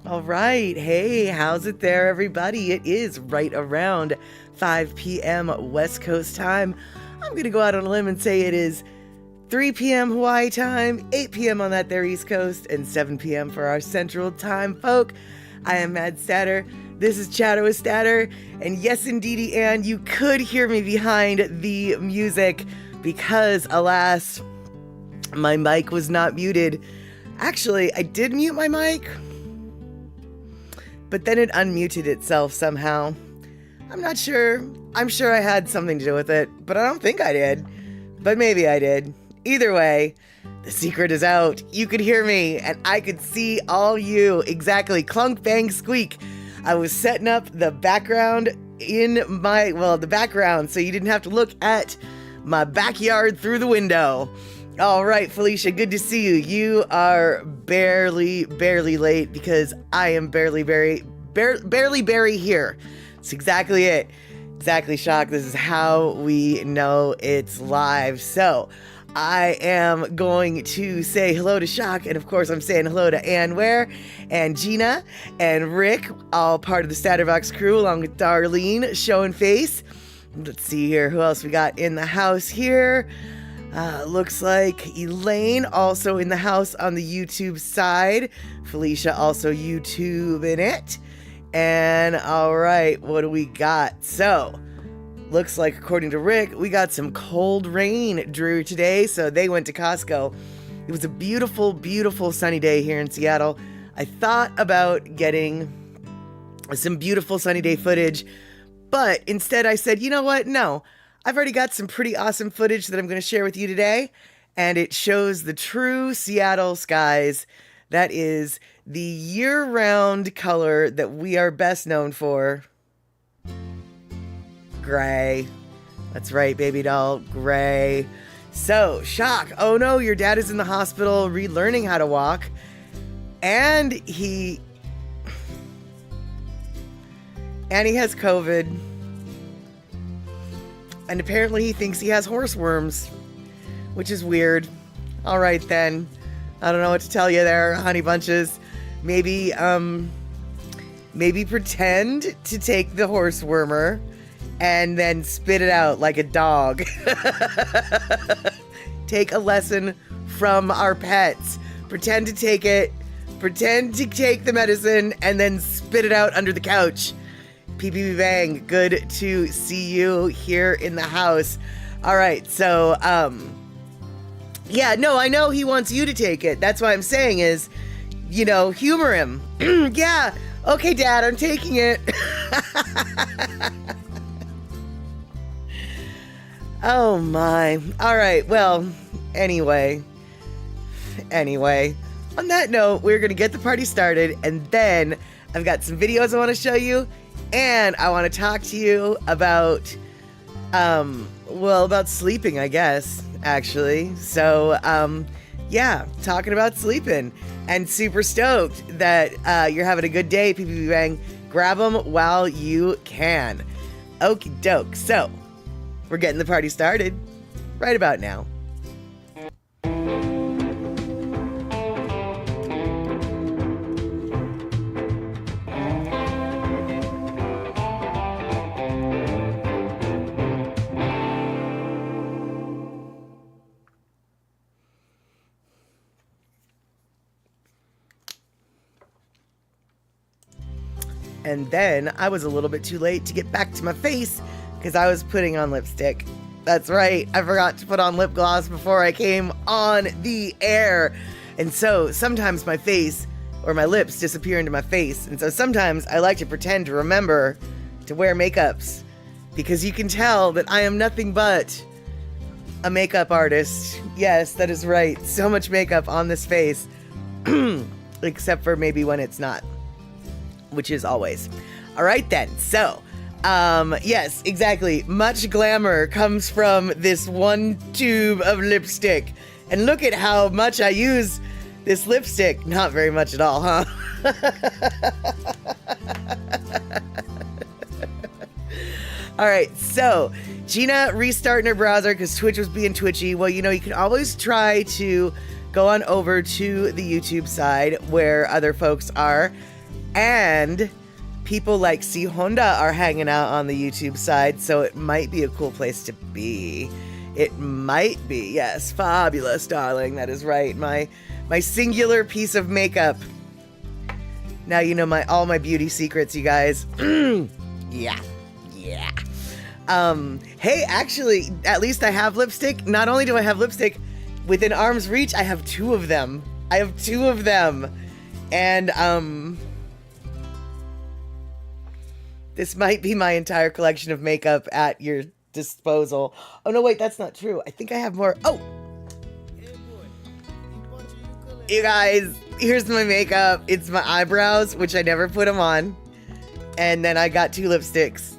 All right. Hey, how's it there, everybody? It is right around 5 p.m. West Coast time. I'm going to go out on a limb and say it is 3 p.m. Hawaii time, 8 p.m. on that there East Coast, and 7 p.m. for our Central Time folk. I am Mad Statter. This is Chatter with Statter. And yes, indeedy, and you could hear me behind the music because, alas, my mic was not muted. Actually, I did mute my mic, but then it unmuted itself somehow. I'm not sure. I'm sure I had something to do with it, but I don't think I did. But maybe I did. Either way, the secret is out. You could hear me, and I could see all you. Exactly. Clunk, bang, squeak. I was setting up the background the background, so you didn't have to look at my backyard through the window. All right, Felicia, good to see you. You are barely late because I am barely here. That's exactly it. Exactly, Shock. This is how we know it's live. So I am going to say hello to Shock, and of course I'm saying hello to Ann Ware and Gina and Rick, all part of the Statterbox crew, along with Darlene, showing face. Let's see here, who else we got in the house here? Looks like Elaine also in the house on the YouTube side. Felicia also YouTubing it. And all right, what do we got? So, looks like according to Rick, we got some cold rain drew today. So they went to Costco. It was a beautiful, beautiful sunny day here in Seattle. I thought about getting some beautiful sunny day footage, but instead I said, you know what? No. I've already got some pretty awesome footage that I'm going to share with you today, and it shows the true Seattle skies. That is the year-round color that we are best known for. Gray. That's right, baby doll. Gray. So, Shock. Oh no, your dad is in the hospital relearning how to walk, and he has COVID. And apparently he thinks he has horse worms, which is weird. All right, then. I don't know what to tell you there, honey bunches. Maybe pretend to take the horse wormer and then spit it out like a dog. Take a lesson from our pets. Pretend to take it. Pretend to take the medicine and then spit it out under the couch. PPP Bang, good to see you here in the house. All right, so, yeah, no, I know he wants you to take it. That's what I'm saying is, humor him. Yeah, okay, Dad, I'm taking it. Oh, my. All right, well, anyway, on that note, we're going to get the party started, and then I've got some videos I want to show you. And I want to talk to you about, about sleeping, I guess, actually. So, yeah, talking about sleeping. And super stoked that you're having a good day, PPP Bang. Grab them while you can. Okie doke. So, we're getting the party started right about now. And then I was a little bit too late to get back to my face because I was putting on lipstick. That's right. I forgot to put on lip gloss before I came on the air. And so sometimes my face or my lips disappear into my face. And so sometimes I like to pretend to remember to wear makeups because you can tell that I am nothing but a makeup artist. Yes, that is right. So much makeup on this face, except for maybe when it's not, which is always. All right then. So, yes, exactly. Much glamour comes from this one tube of lipstick. And look at how much I use this lipstick. Not very much at all, huh? All right, so Gina restarting her browser because Twitch was being twitchy. Well, you can always try to go on over to the YouTube side where other folks are. And people like C Honda are hanging out on the YouTube side, so it might be a cool place to be. It might be, yes. Fabulous, darling. That is right. My singular piece of makeup. Now you know all my beauty secrets, you guys. Yeah. Hey, actually, at least I have lipstick. Not only do I have lipstick within arm's reach, I have two of them. And, this might be my entire collection of makeup at your disposal. Oh, no, wait, that's not true. I think I have more. Oh! You guys, here's my makeup. It's my eyebrows, which I never put them on. And then I got 2 lipsticks.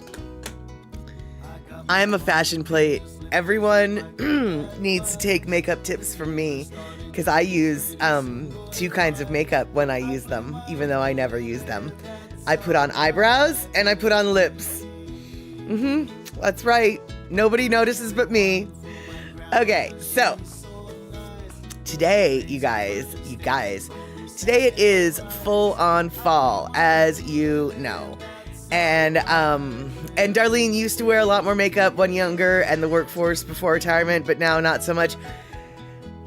I'm a fashion plate. Everyone needs to take makeup tips from me because I use 2 kinds of makeup when I use them, even though I never use them. I put on eyebrows and I put on lips. That's right. Nobody notices but me. Okay, so today, you guys, today it is full on fall, as you know. And Darlene used to wear a lot more makeup when younger and the workforce before retirement, but now not so much.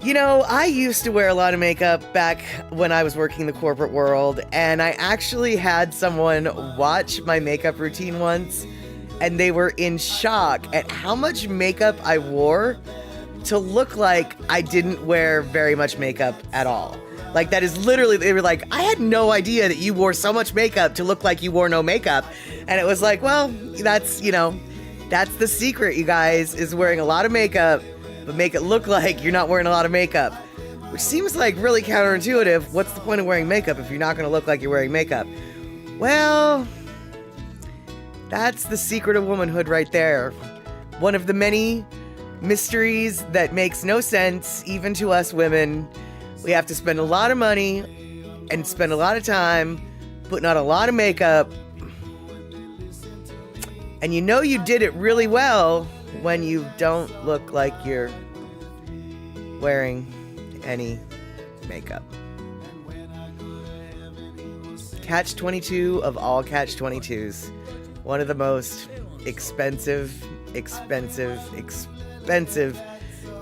You know, I used to wear a lot of makeup back when I was working the corporate world, and I actually had someone watch my makeup routine once, and they were in shock at how much makeup I wore to look like I didn't wear very much makeup at all. Like, that is literally, they were like, I had no idea that you wore so much makeup to look like you wore no makeup. And it was like, well, that's, you know, that's the secret, you guys, is wearing a lot of makeup, but make it look like you're not wearing a lot of makeup. Which seems like really counterintuitive. What's the point of wearing makeup if you're not going to look like you're wearing makeup? Well, that's the secret of womanhood right there. One of the many mysteries that makes no sense, even to us women. We have to spend a lot of money and spend a lot of time putting on a lot of makeup. And you know you did it really well when you don't look like you're wearing any makeup. Catch-22 of all catch-22s. One of the most expensive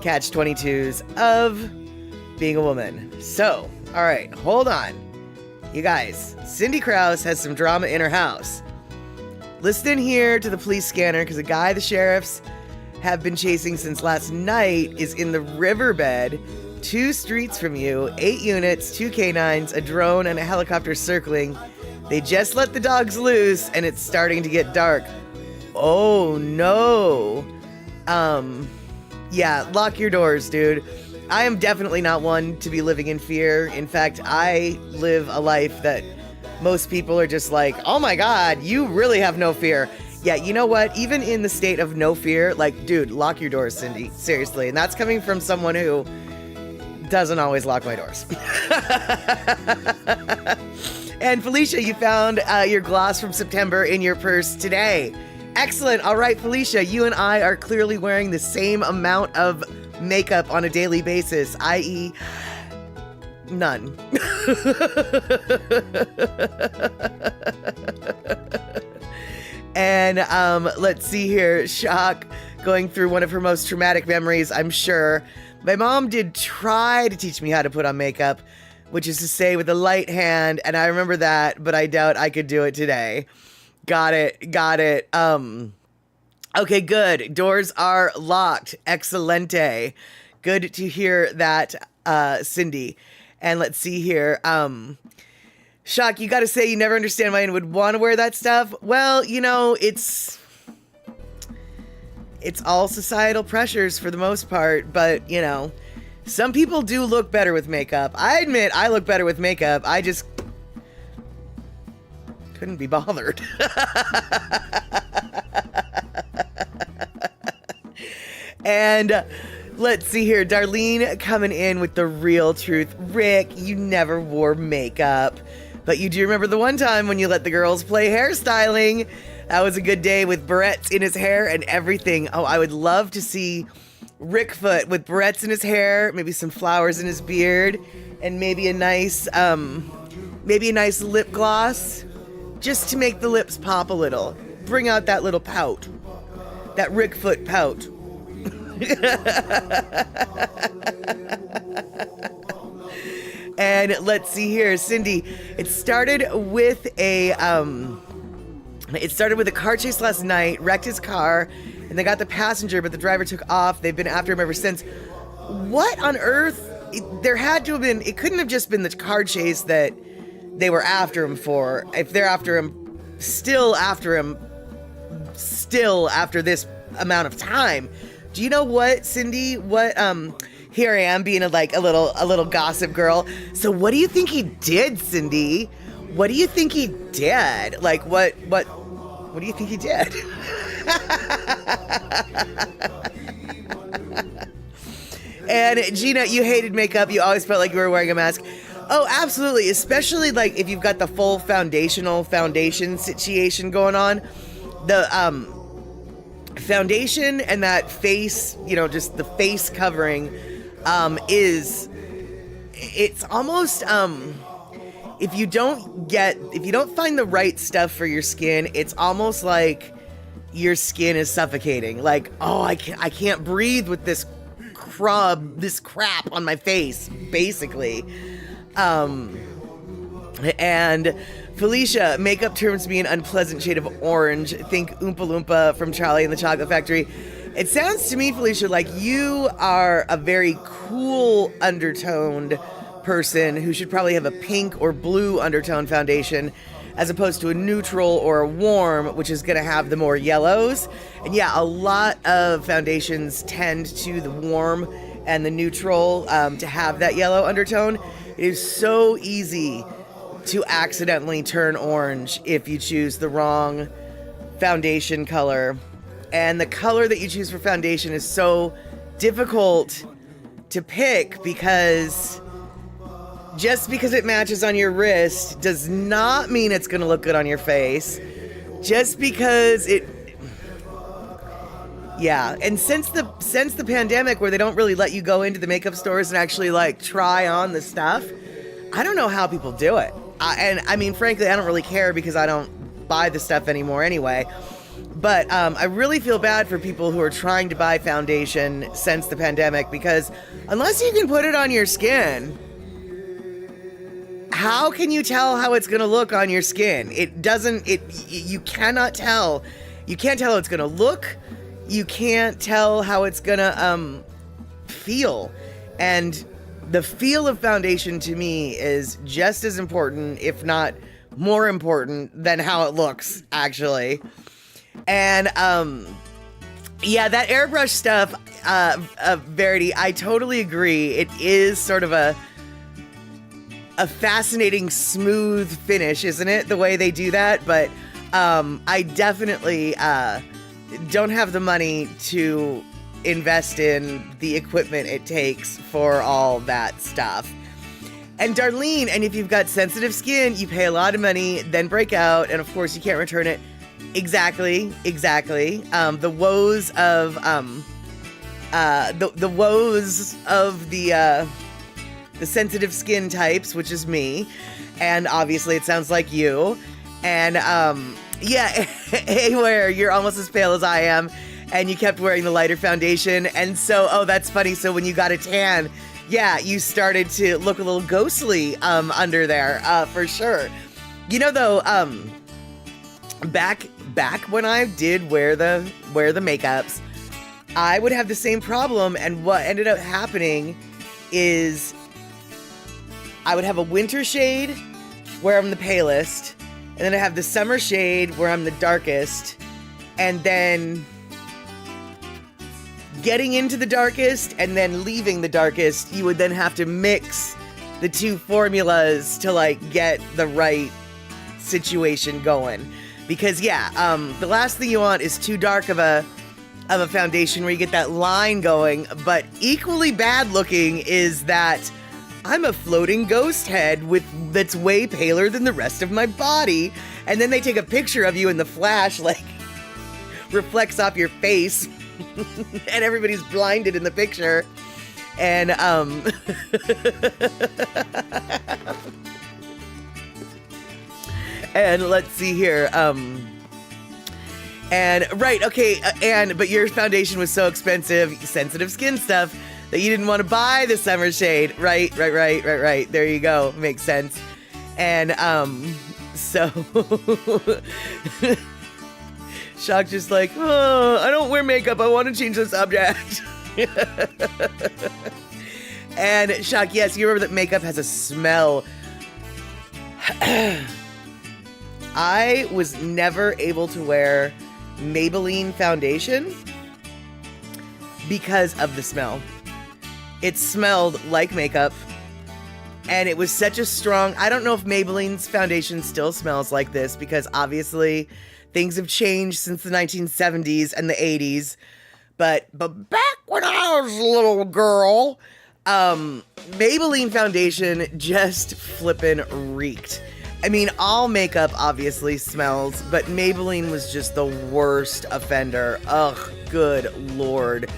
catch-22s of being a woman. So, all right, hold on. You guys, Cindy Krause has some drama in her house. Listen here to the police scanner because a guy the sheriffs have been chasing since last night is in the riverbed 2 streets from you, 8 units, 2 canines, a drone, and a helicopter circling. They just let the dogs loose and it's starting to get dark. Oh no. Yeah, lock your doors, dude. I am definitely not one to be living in fear. In fact, I live a life that most people are just like, oh my God, you really have no fear. Yeah, you know what? Even in the state of no fear, like, dude, lock your doors, Cindy. Seriously. And that's coming from someone who doesn't always lock my doors. And Felicia, you found your gloss from September in your purse today. Excellent. All right, Felicia, you and I are clearly wearing the same amount of makeup on a daily basis, i.e., none. And let's see here. Shock, going through one of her most traumatic memories, I'm sure. My mom did try to teach me how to put on makeup, which is to say with a light hand, and I remember that, but I doubt I could do it today. Got it. Okay, good. Doors are locked. Excelente. Good to hear that, Cindy. And let's see here. Shock, you gotta say you never understand why anyone would want to wear that stuff. Well, you know, it's all societal pressures for the most part, but, you know, some people do look better with makeup. I admit I look better with makeup. I just couldn't be bothered. And let's see here. Darlene coming in with the real truth. Rick, you never wore makeup. But you do remember the one time when you let the girls play hairstyling. That was a good day with barrettes in his hair and everything. Oh, I would love to see Rickfoot with barrettes in his hair, maybe some flowers in his beard, and maybe a nice maybe a nice lip gloss, just to make the lips pop a little. Bring out that little pout, that Rick Foot pout. And let's see here, Cindy. It started with a car chase last night. Wrecked his car, and they got the passenger, but the driver took off. They've been after him ever since. What on earth? There had to have been. It couldn't have just been the car chase that they were after him for. If they're after him, still after this amount of time. Do you know what, Cindy? What here I am being a little gossip girl. So what do you think he did, Cindy? What do you think he did? Like what do you think he did? And Gina, you hated makeup. You always felt like you were wearing a mask. Oh, absolutely. Especially like if you've got the full foundation situation going on. The foundation and that face, just the face covering it's almost if you don't find the right stuff for your skin, it's almost like your skin is suffocating. Like, oh, I can't breathe with this crap on my face, basically. And Felicia, makeup turns me an unpleasant shade of orange. Think Oompa Loompa from Charlie and the Chocolate Factory. It sounds to me, Felicia, like you are a very cool undertoned person who should probably have a pink or blue undertone foundation as opposed to a neutral or a warm, which is going to have the more yellows. And yeah, a lot of foundations tend to the warm and the neutral to have that yellow undertone. It is so easy to accidentally turn orange if you choose the wrong foundation color. And the color that you choose for foundation is so difficult to pick because just because it matches on your wrist does not mean it's going to look good on your face. Just because yeah. And since the pandemic where they don't really let you go into the makeup stores and actually like try on the stuff, I don't know how people do it. And I mean, frankly, I don't really care because I don't buy the stuff anymore anyway. But I really feel bad for people who are trying to buy foundation since the pandemic because unless you can put it on your skin, how can you tell how it's going to look on your skin? You cannot tell. You can't tell how it's going to look. You can't tell how it's going to feel. And the feel of foundation to me is just as important, if not more important, than how it looks, actually. And yeah, that airbrush stuff, Verity, I totally agree. It is sort of a fascinating, smooth finish, isn't it? The way they do that. But I definitely don't have the money to invest in the equipment it takes for all that stuff. And Darlene, and if you've got sensitive skin, you pay a lot of money, then break out, and of course you can't return it. Exactly. The woes of the woes of the sensitive skin types, which is me, and obviously it sounds like you. And yeah, hey, where you're almost as pale as I am, and you kept wearing the lighter foundation, and so that's funny. So when you got a tan, yeah, you started to look a little ghostly under there, for sure. You know, though, back when I did wear the makeups, I would have the same problem, and what ended up happening is I would have a winter shade where I'm the palest, and then I have the summer shade where I'm the darkest, and then getting into the darkest and then leaving the darkest, you would then have to mix the two formulas to like get the right situation going. Because yeah, the last thing you want is too dark of a foundation where you get that line going, but equally bad looking is that I'm a floating ghost head that's way paler than the rest of my body, and then they take a picture of you and the flash like reflects off your face and everybody's blinded in the picture. And And let's see here. And right, okay, but your foundation was so expensive, sensitive skin stuff, that you didn't want to buy the summer shade. Right. There you go. Makes sense. And so Shock just like, oh, I don't wear makeup. I want to change the subject. And Shock, yes, you remember that makeup has a smell. I was never able to wear Maybelline foundation because of the smell. It smelled like makeup, and it was such a strong... I don't know if Maybelline's foundation still smells like this, because obviously things have changed since the 1970s and the 80s. But back when I was a little girl, Maybelline foundation just flippin' reeked. I mean, all makeup obviously smells, but Maybelline was just the worst offender. Ugh, good Lord.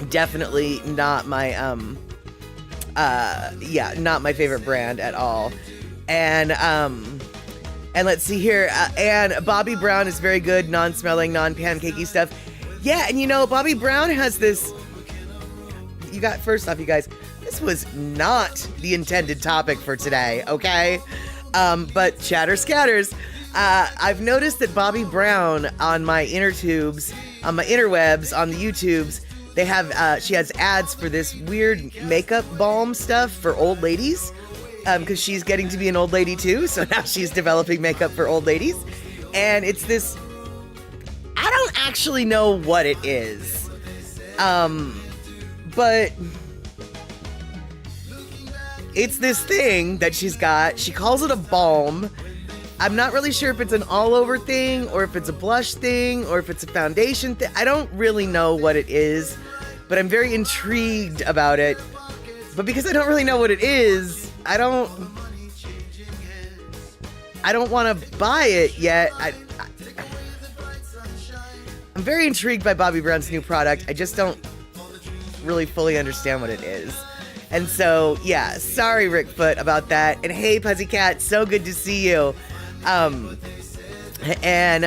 Definitely not my, not my favorite brand at all. And let's see here. And Bobbi Brown is very good, non-smelling, non-pancakey stuff. Yeah, and you know, Bobbi Brown has this... First off, you guys, this was not the intended topic for today, okay? But chatter scatters. I've noticed that Bobbi Brown on my inner tubes, on my interwebs, on the YouTubes, they have, she has ads for this weird makeup balm stuff for old ladies, because she's getting to be an old lady too, so now she's developing makeup for old ladies. And it's this, I don't actually know what it is, but it's this thing that she's got. She calls it a balm. I'm not really sure if it's an all-over thing, or if it's a blush thing, or if it's a foundation thing. I don't really know what it is, but I'm very intrigued about it. But because I don't really know what it is, I don't want to buy it yet. I'm very intrigued by Bobbi Brown's new product. I just don't really fully understand what it is. And so, yeah, sorry, Rick Foot, about that. And hey, Pussycat, so good to see you. And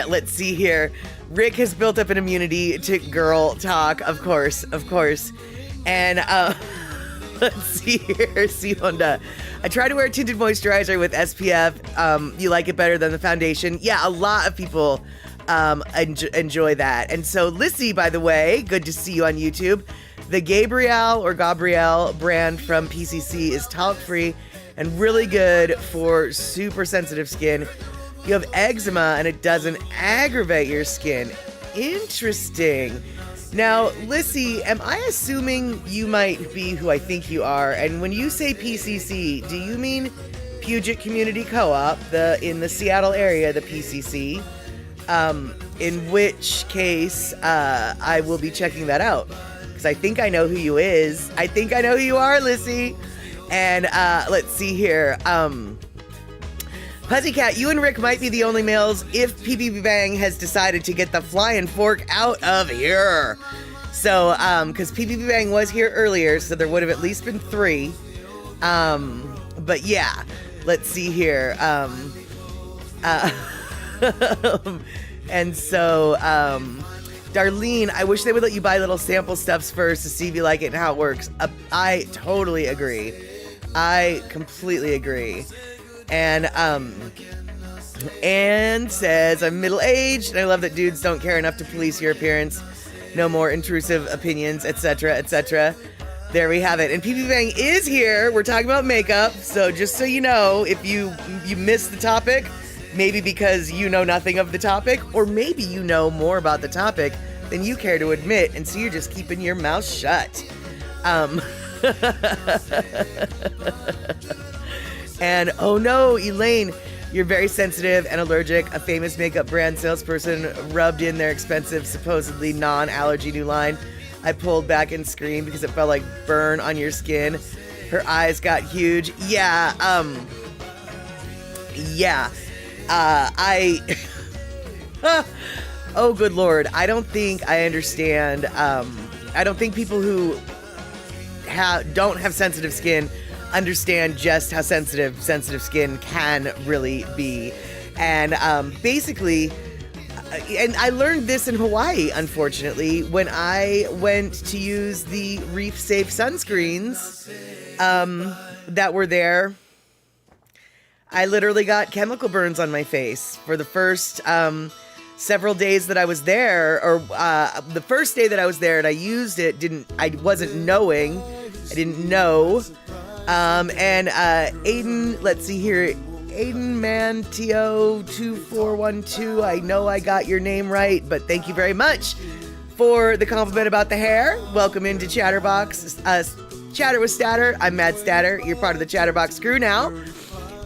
let's see here. Rick has built up an immunity to girl talk, of course. And let's see here. See, Honda. I try to wear tinted moisturizer with SPF. You like it better than the foundation? Yeah, a lot of people enjoy that. And so, Lissy, by the way, good to see you on YouTube. The Gabrielle brand from PCC is talc-free and really good for super sensitive skin. You have eczema and it doesn't aggravate your skin. Interesting. Now, Lissy, am I assuming you might be who I think you are? And when you say PCC, do you mean Puget Community Co-op, in the Seattle area, the PCC? In which case, I will be checking that out. I think I know who you is. I think I know who you are, Lissy. And let's see here. Pussycat, you and Rick might be the only males if PPP Bang has decided to get the flying fork out of here. So, because PPP Bang was here earlier, so there would have at least been 3. But yeah, let's see here. And so, Darlene, I wish they would let you buy little sample stuffs first to see if you like it and how it works. I totally agree. I completely agree. And Anne says, I'm middle-aged, and I love that dudes don't care enough to police your appearance. No more intrusive opinions, etc., etc. There we have it. And PP Bang is here. We're talking about makeup. So just so you know, if you missed the topic, maybe because you know nothing of the topic, or maybe you know more about the topic than you care to admit, and so you're just keeping your mouth shut. And oh no, Elaine, you're very sensitive and allergic. A famous makeup brand salesperson rubbed in their expensive, supposedly non-allergy new line. I pulled back and screamed because it felt like burn on your skin. Her eyes got huge. Yeah. Oh, good Lord. I don't think I understand. I don't think people who don't have sensitive skin understand just how sensitive skin can really be. And basically, and I learned this in Hawaii, unfortunately, when I went to use the reef safe sunscreens that were there. I literally got chemical burns on my face for the first several days that I was there, or the first day that I was there and I used it, I didn't know. And Aiden, let's see here, Aiden Mantio 2412, I know I got your name right, but thank you very much for the compliment about the hair. Welcome into Chatterbox, Chatter with Statter. I'm Mad Statter. You're part of the Chatterbox crew now.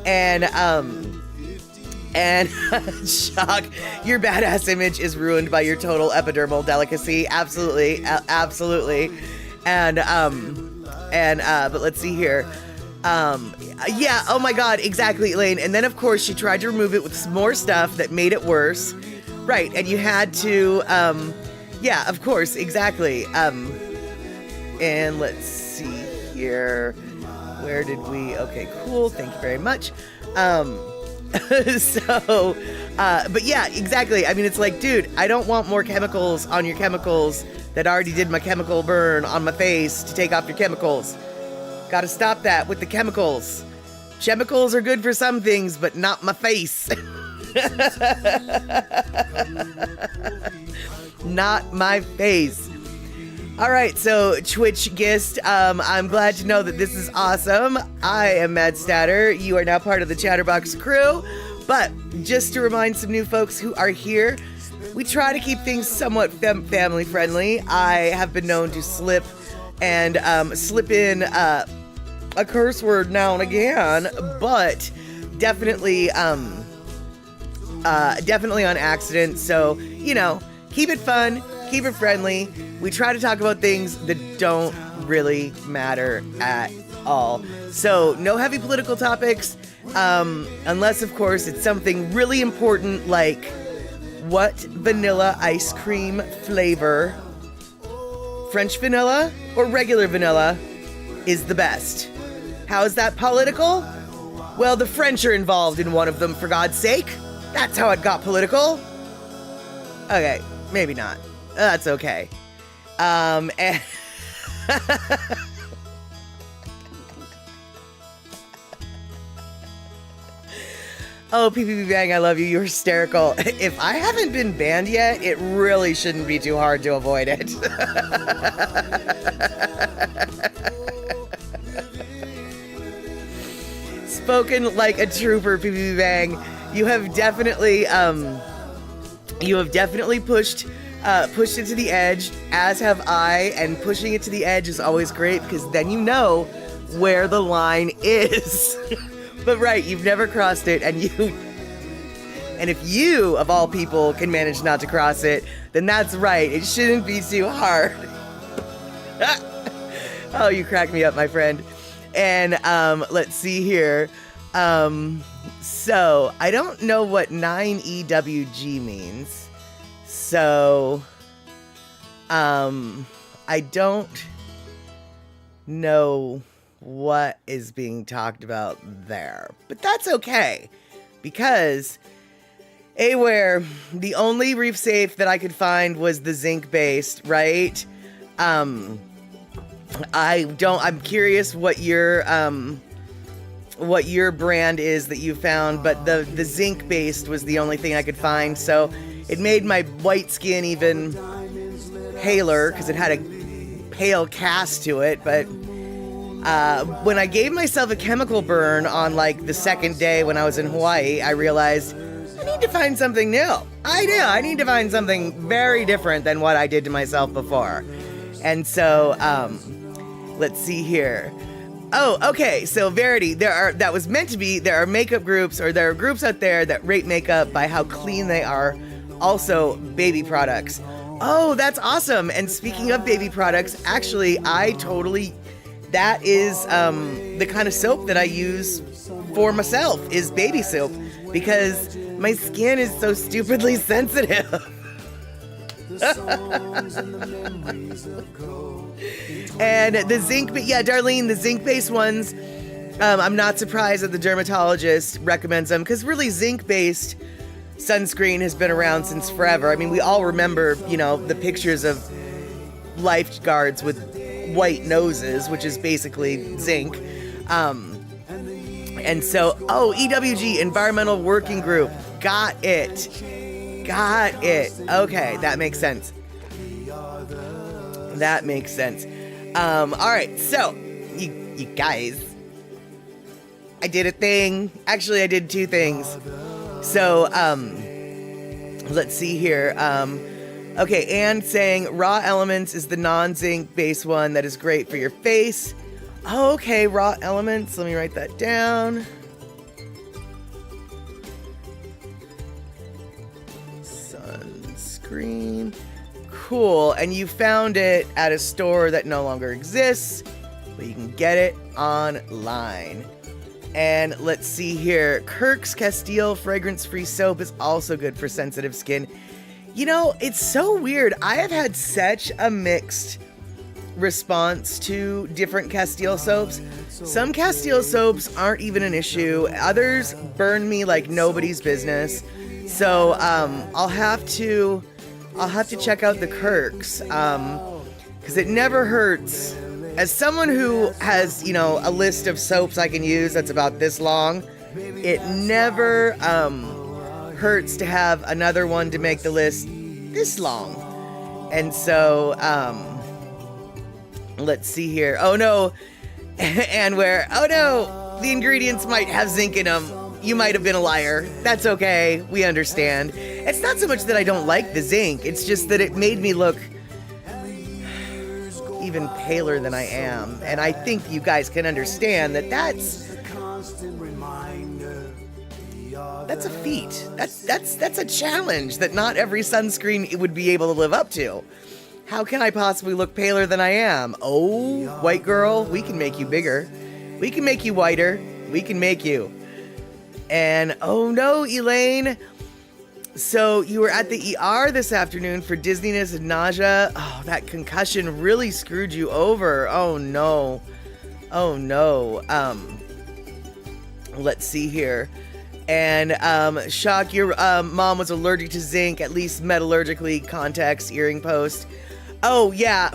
And Shock, your badass image is ruined by your total epidermal delicacy. Absolutely, absolutely. And but let's see here. Yeah, oh my God, exactly, Elaine. And then of course she tried to remove it with some more stuff that made it worse. Right, and you had to, yeah, of course, exactly. And let's see here. Where did we? Okay, cool. Thank you very much. But yeah, exactly. I mean, it's like, dude, I don't want more chemicals on your chemicals that already did my chemical burn on my face to take off your chemicals. Gotta stop that with the chemicals. Chemicals are good for some things, but not my face. Not my face. All right, so Twitch Gist, I'm glad to know that this is awesome. I am Mad Statter. You are now part of the Chatterbox crew. But just to remind some new folks who are here, we try to keep things somewhat family friendly. I have been known to slip in a curse word now and again, but definitely on accident. So, you know, keep it fun, keep it friendly. We try to talk about things that don't really matter at all. So no heavy political topics, unless of course it's something really important like what vanilla ice cream flavor, French vanilla or regular vanilla, is the best. How is that political? Well, the French are involved in one of them, for God's sake. That's how it got political. Okay, maybe not. That's okay. And oh, PPP Bang, I love you. You're hysterical. If I haven't been banned yet, it really shouldn't be too hard to avoid it. Spoken like a trooper, PPP Bang. You have definitely pushed it to the edge, as have I, and pushing it to the edge is always great because then you know where the line is. But right, you've never crossed it, and if you, of all people, can manage not to cross it, then that's right, it shouldn't be too hard. Oh, you crack me up, my friend. And let's see here. So I don't know what 9EWG means. So, I don't know what is being talked about there, but that's okay, because where the only reef safe that I could find was the zinc based, right? I'm curious what your brand is that you found, but the zinc based was the only thing I could find, so it made my white skin even paler because it had a pale cast to it. But when I gave myself a chemical burn on like the second day when I was in Hawaii, I realized I need to find something new. I need to find something very different than what I did to myself before. And so let's see here. Oh, okay. So Verity, there are makeup groups, or there are groups out there that rate makeup by how clean they are. Also, baby products. Oh, that's awesome. And speaking of baby products, actually, that is the kind of soap that I use for myself is baby soap, because my skin is so stupidly sensitive. And the zinc, yeah, Darlene, the zinc-based ones, I'm not surprised that the dermatologist recommends them, because really zinc-based sunscreen has been around since forever. I mean, we all remember, you know, the pictures of lifeguards with white noses, which is basically zinc. And so, EWG, Environmental Working Group. Got it. Okay, that makes sense. All right, so, you guys, I did a thing. Actually, I did two things. So, let's see here. Okay, Anne saying Raw Elements is the non-zinc based one that is great for your face. Oh, okay, Raw Elements. Let me write that down. Sunscreen. Cool. And you found it at a store that no longer exists, but you can get it online. And let's see here. Kirk's Castile fragrance-free soap is also good for sensitive skin. You know, it's so weird. I have had such a mixed response to different Castile soaps. Some Castile soaps aren't even an issue. Others burn me like nobody's business. So I'll have to check out the Kirk's, because it never hurts. As someone who has, you know, a list of soaps I can use that's about this long, it never hurts to have another one to make the list this long. And so, let's see here. Oh no, and oh no, the ingredients might have zinc in them. You might have been a liar. That's okay, we understand. It's not so much that I don't like the zinc, it's just that it made me look even paler than I am. And I think you guys can understand that that's a feat. That's a challenge that not every sunscreen would be able to live up to. How can I possibly look paler than I am? Oh, white girl, we can make you bigger. We can make you whiter. We can make you. And oh no, Elaine. So you were at the ER this afternoon for dizziness and nausea. Oh, that concussion really screwed you over. Oh no. Let's see here. And Shock, your mom was allergic to zinc, at least metallurgically. Context, earring post. Oh yeah.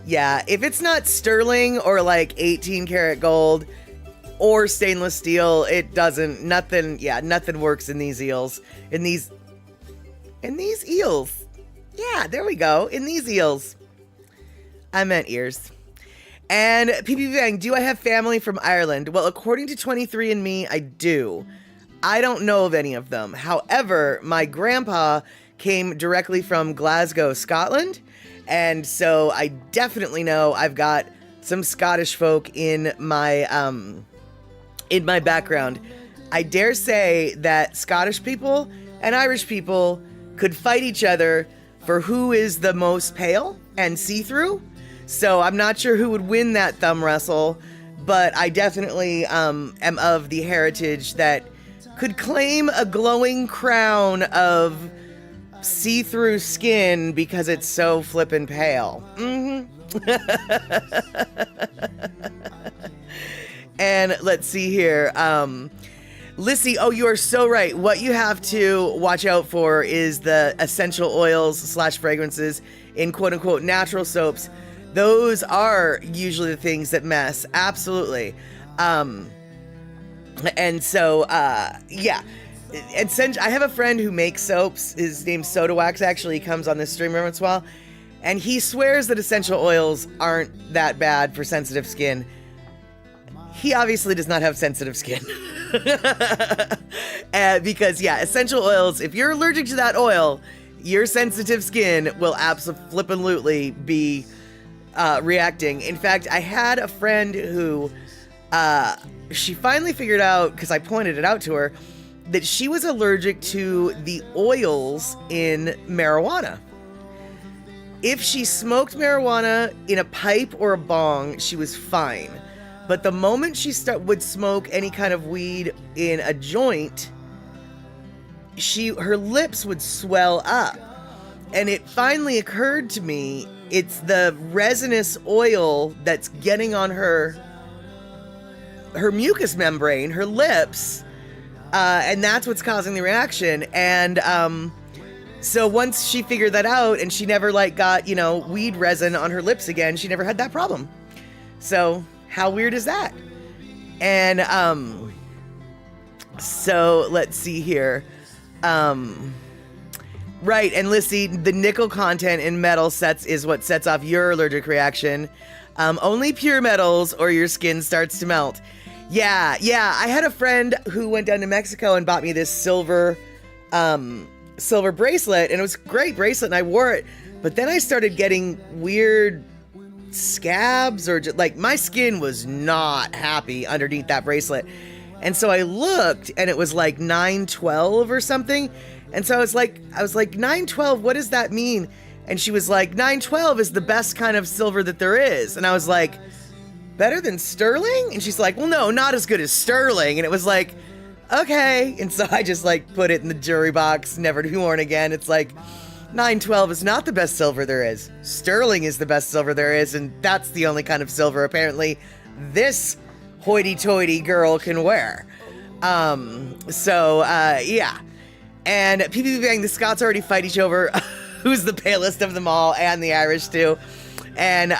Yeah, if it's not sterling or like 18 karat gold or stainless steel, it doesn't, nothing works in these eels. In these eels. Yeah, there we go. In these eels. I meant ears. And PP Bang, do I have family from Ireland? Well, according to 23andMe, I do. I don't know of any of them. However, my grandpa came directly from Glasgow, Scotland. And so I definitely know I've got some Scottish folk in my background. I dare say that Scottish people and Irish people could fight each other for who is the most pale and see-through. So I'm not sure who would win that thumb wrestle, but I definitely am of the heritage that could claim a glowing crown of see-through skin because it's so flippin' pale. And let's see here. Lissy, oh, you are so right. What you have to watch out for is the essential oils / fragrances in quote-unquote natural soaps. Those are usually the things that mess. Absolutely. And so, yeah. And I have a friend who makes soaps. His name's Soda Wax, actually. He comes on this stream every once in a while. And he swears that essential oils aren't that bad for sensitive skin. He obviously does not have sensitive skin. Because, yeah, essential oils, if you're allergic to that oil, your sensitive skin will absolutely be reacting. In fact, I had a friend who, she finally figured out, because I pointed it out to her, that she was allergic to the oils in marijuana. If she smoked marijuana in a pipe or a bong, she was fine. But the moment she would smoke any kind of weed in a joint, her lips would swell up. And it finally occurred to me, it's the resinous oil that's getting on her her mucous membrane, her lips, and that's what's causing the reaction. And so once she figured that out, and she never like got, you know, weed resin on her lips again, she never had that problem. So how weird is that? And so let's see here. Right, and Lissy, the nickel content in metal is what sets off your allergic reaction. Only pure metals or your skin starts to melt. Yeah, I had a friend who went down to Mexico and bought me this silver bracelet, and it was a great bracelet, and I wore it. But then I started getting weird scabs, or just, like, my skin was not happy underneath that bracelet. And so I looked, and it was like 912 or something. And so I was like 912, what does that mean? And she was like, 912 is the best kind of silver that there is. And I was like, better than sterling? And she's like, well, no, not as good as sterling. And it was like, okay. And so I just like put it in the jury box, never to be worn again. It's like, 912 is not the best silver there is. Sterling is the best silver there is. And that's the only kind of silver apparently this hoity-toity girl can wear. Yeah. And PPP Bang, the Scots already fight each over who's the palest of them all, and the Irish too. And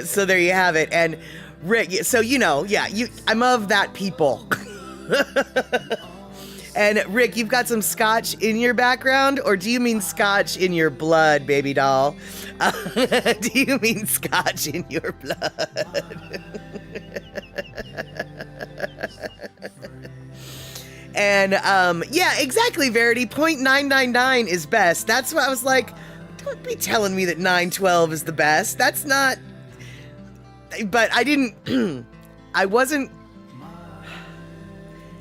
so there you have it. And Rick, so you know, yeah, I'm of that people. And Rick, you've got some Scotch in your background, or do you mean Scotch in your blood, baby doll? Do you mean Scotch in your blood? And yeah, exactly, Verity. 0.999 is best. That's what I was like. Don't be telling me that 912 is the best. That's not. But I didn't. I wasn't.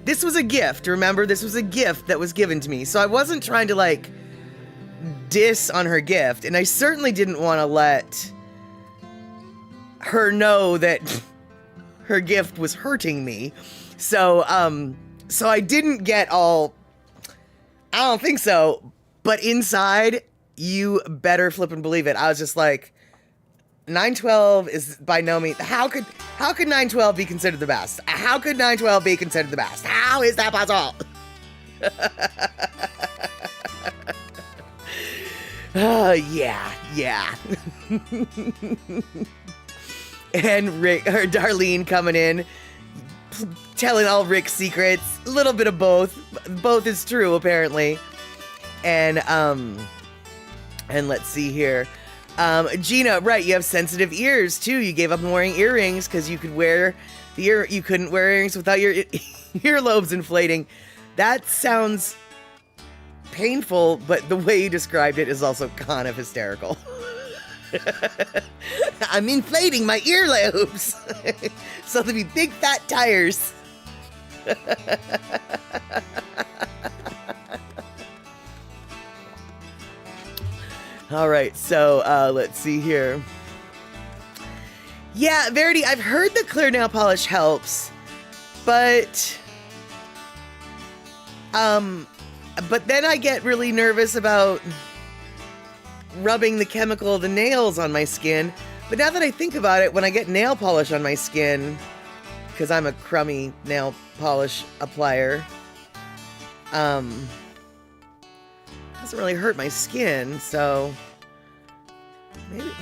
This was a gift. Remember, this was a gift that was given to me. So I wasn't trying to like diss on her gift, and I certainly didn't want to let her know that her gift was hurting me. So so I didn't get all, I don't think so, but inside, you better flip and believe it. I was just like, 912 is by no means, how could 912 be considered the best? How could 912 be considered the best? How is that possible? Yeah. And Rick, or Darlene coming in, telling all Rick's secrets. A little bit of both. Both is true, apparently. And let's see here. Gina, right, you have sensitive ears too. You gave up on wearing earrings because you couldn't wear earrings without your earlobes inflating. That sounds painful, but the way you described it is also kind of hysterical. I'm inflating my earlobes so there'll be big fat tires. All right, so let's see here. Yeah, Verity, I've heard that clear nail polish helps, but then I get really nervous about rubbing the chemical of the nails on my skin. But now that I think about it, when I get nail polish on my skin, because I'm a crummy nail polish applier, doesn't really hurt my skin, so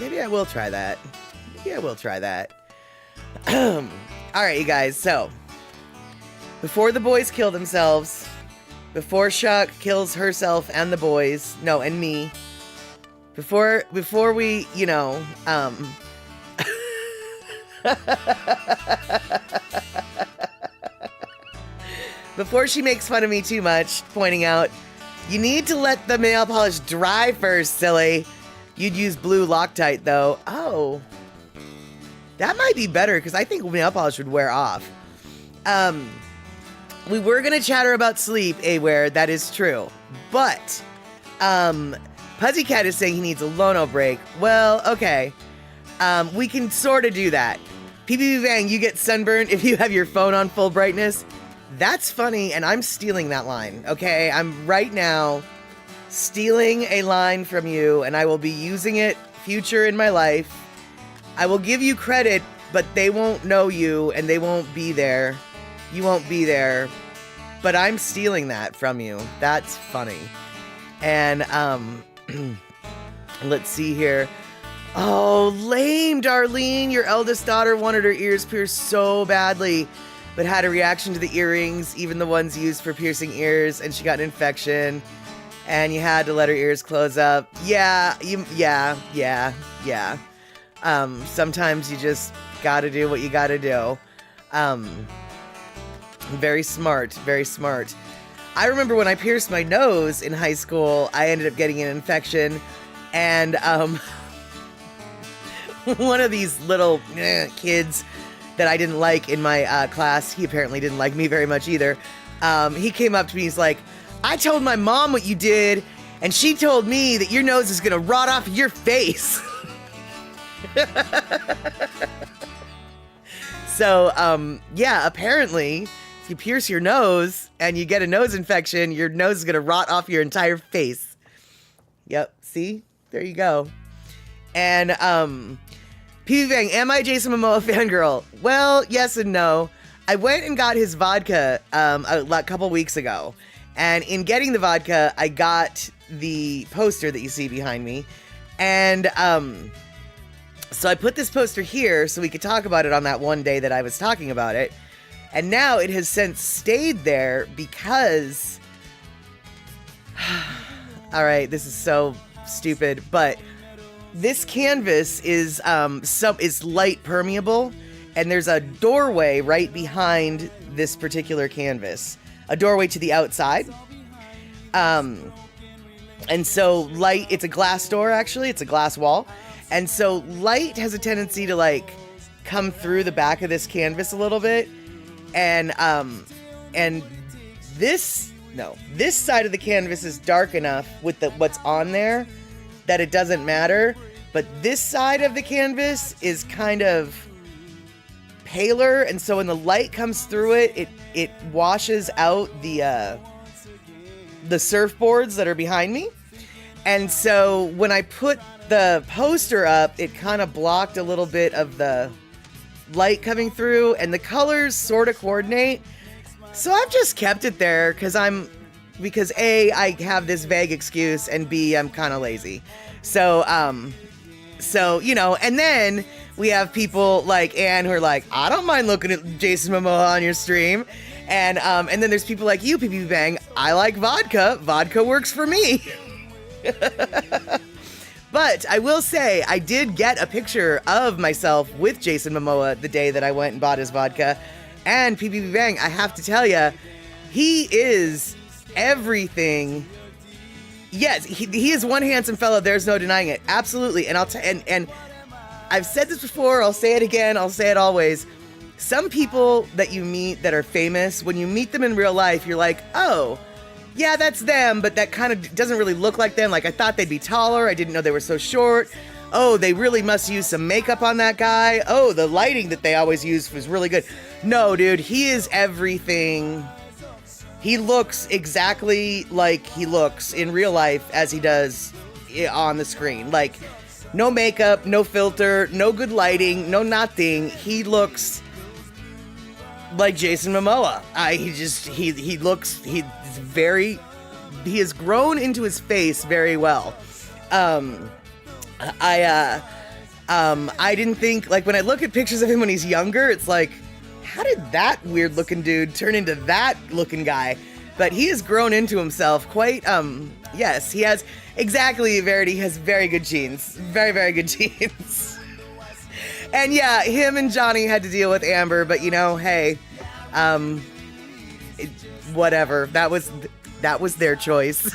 maybe I will try that. All right, you guys, so before the boys kill themselves, before Shuck kills herself and the boys, no, and me, before we, you know, before she makes fun of me too much, pointing out, you need to let the nail polish dry first, silly. You'd use blue Loctite, though. Oh, that might be better, because I think nail polish would wear off. We were going to chatter about sleep, Aware, that is true. But, Puzzycat is saying he needs a Lono break. Well, okay. We can sort of do that. PPP Bang, you get sunburned if you have your phone on full brightness. That's funny, and I'm stealing that line, okay? I'm right now stealing a line from you, and I will be using it future in my life. I will give you credit, but they won't know you, and they won't be there. You won't be there, but I'm stealing that from you. That's funny. And let's see here. Oh, lame, Darlene. Your eldest daughter wanted her ears pierced so badly, but had a reaction to the earrings, even the ones used for piercing ears, and she got an infection, and you had to let her ears close up. Yeah. Sometimes you just gotta do what you gotta do. Very smart, very smart. I remember when I pierced my nose in high school, I ended up getting an infection, and one of these little kids that I didn't like in my class, he apparently didn't like me very much either. He came up to me, he's like, I told my mom what you did, and she told me that your nose is gonna rot off your face. So, yeah, apparently, if you pierce your nose and you get a nose infection, your nose is gonna rot off your entire face. Yep, see? There you go. And, PB Bang, am I Jason Momoa fangirl? Well, yes and no. I went and got his vodka a couple weeks ago. And in getting the vodka, I got the poster that you see behind me. And so I put this poster here so we could talk about it on that one day that I was talking about it. And now it has since stayed there because... All right, this is so stupid, but... This canvas is light permeable, and there's a doorway right behind this particular canvas, a doorway to the outside. And so light, it's a glass door actually, it's a glass wall, and so light has a tendency to like come through the back of this canvas a little bit, and this side of the canvas is dark enough with what's on there that it doesn't matter, but this side of the canvas is kind of paler, and so when the light comes through it washes out the surfboards that are behind me. And so when I put the poster up, it kind of blocked a little bit of the light coming through, and the colors sort of coordinate. So I've just kept it there because A, I have this vague excuse, and B, I'm kind of lazy. So, you know, and then we have people like Anne who are like, I don't mind looking at Jason Momoa on your stream. And then there's people like you, PB Bang, I like vodka. Vodka works for me. But I will say, I did get a picture of myself with Jason Momoa the day that I went and bought his vodka. And PB Bang, I have to tell you, he is... everything. Yes, he is one handsome fellow. There's no denying it. Absolutely. And and I've said this before. I'll say it again. I'll say it always. Some people that you meet that are famous, when you meet them in real life, you're like, oh, yeah, that's them, but that kind of doesn't really look like them. Like, I thought they'd be taller. I didn't know they were so short. Oh, they really must use some makeup on that guy. Oh, the lighting that they always use was really good. No, dude, he is everything. He looks exactly like he looks in real life as he does on the screen. Like, no makeup, no filter, no good lighting, no nothing. He looks like Jason Momoa. He has grown into his face very well. I didn't think, like, when I look at pictures of him when he's younger, it's like, how did that weird looking dude turn into that looking guy? But he has grown into himself quite, yes, he has, exactly, Verity has very good genes. Very, very good genes. And yeah, him and Johnny had to deal with Amber, but you know, hey, whatever. That was their choice.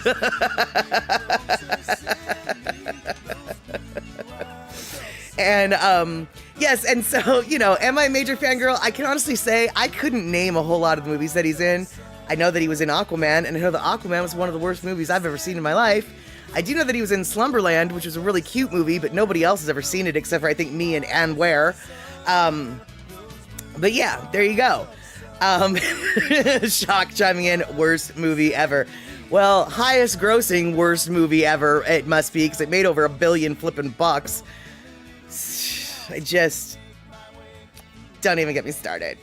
And, yes, and so, you know, am I a major fangirl? I can honestly say I couldn't name a whole lot of the movies that he's in. I know that he was in Aquaman, and I know that Aquaman was one of the worst movies I've ever seen in my life. I do know that he was in Slumberland, which was a really cute movie, but nobody else has ever seen it except for, I think, me and Ann Ware. But yeah, there you go. Shock chiming in, worst movie ever. Well, highest grossing worst movie ever, it must be, because it made over $1 billion flipping bucks. I just... don't even get me started.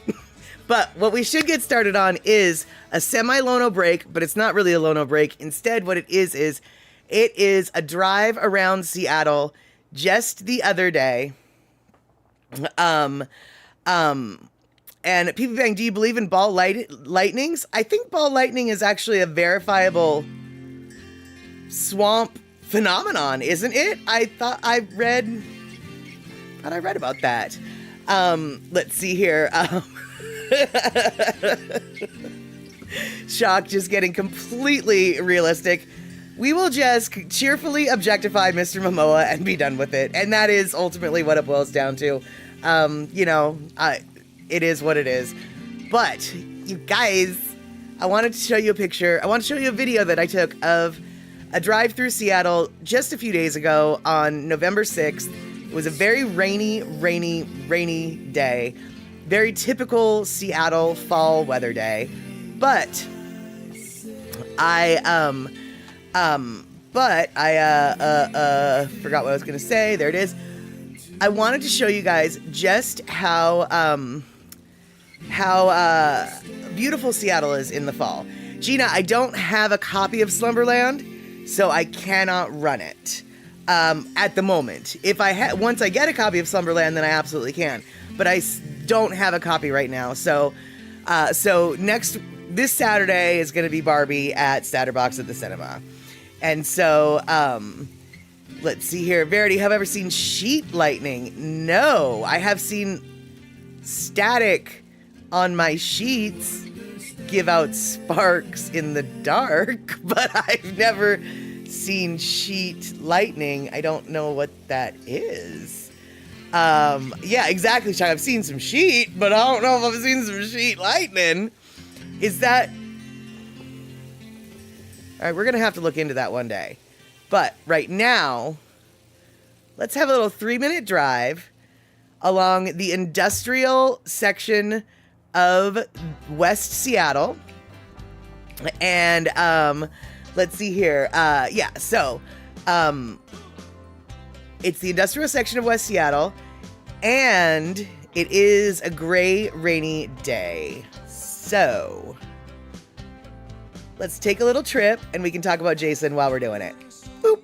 But what we should get started on is a semi-Lono break, but it's not really a Lono break. Instead, what it is a drive around Seattle just the other day. And Peepee Bang, do you believe in ball lightnings? I think ball lightning is actually a verifiable swamp phenomenon, isn't it? I thought I read about that. Let's see here. Shock just getting completely realistic. We will just cheerfully objectify Mr. Momoa and be done with it. And that is ultimately what it boils down to. It is what it is. But, you guys, I wanted to show you a picture. I want to show you a video that I took of a drive through Seattle just a few days ago on November 6th. It was a very rainy day. Very typical Seattle fall weather day. But I forgot what I was going to say. There it is. I wanted to show you guys just how beautiful Seattle is in the fall. Gina, I don't have a copy of Slumberland, so I cannot run it at the moment. If once I get a copy of Slumberland, then I absolutely can. But I don't have a copy right now. So this Saturday is going to be Barbie at Statterbox at the cinema. And so, let's see here. Verity, have I ever seen sheet lightning? No, I have seen static on my sheets give out sparks in the dark, but I've never seen sheet lightning. I don't know what that is. Yeah, exactly, Chuck. I've seen some sheet, but I don't know if I've seen some sheet lightning. Is that... All right, we're going to have to look into that one day. But right now, let's have a little 3-minute drive along the industrial section of West Seattle. And let's see here. It's the industrial section of West Seattle, and it is a gray, rainy day. So let's take a little trip, and we can talk about Jason while we're doing it. Boop.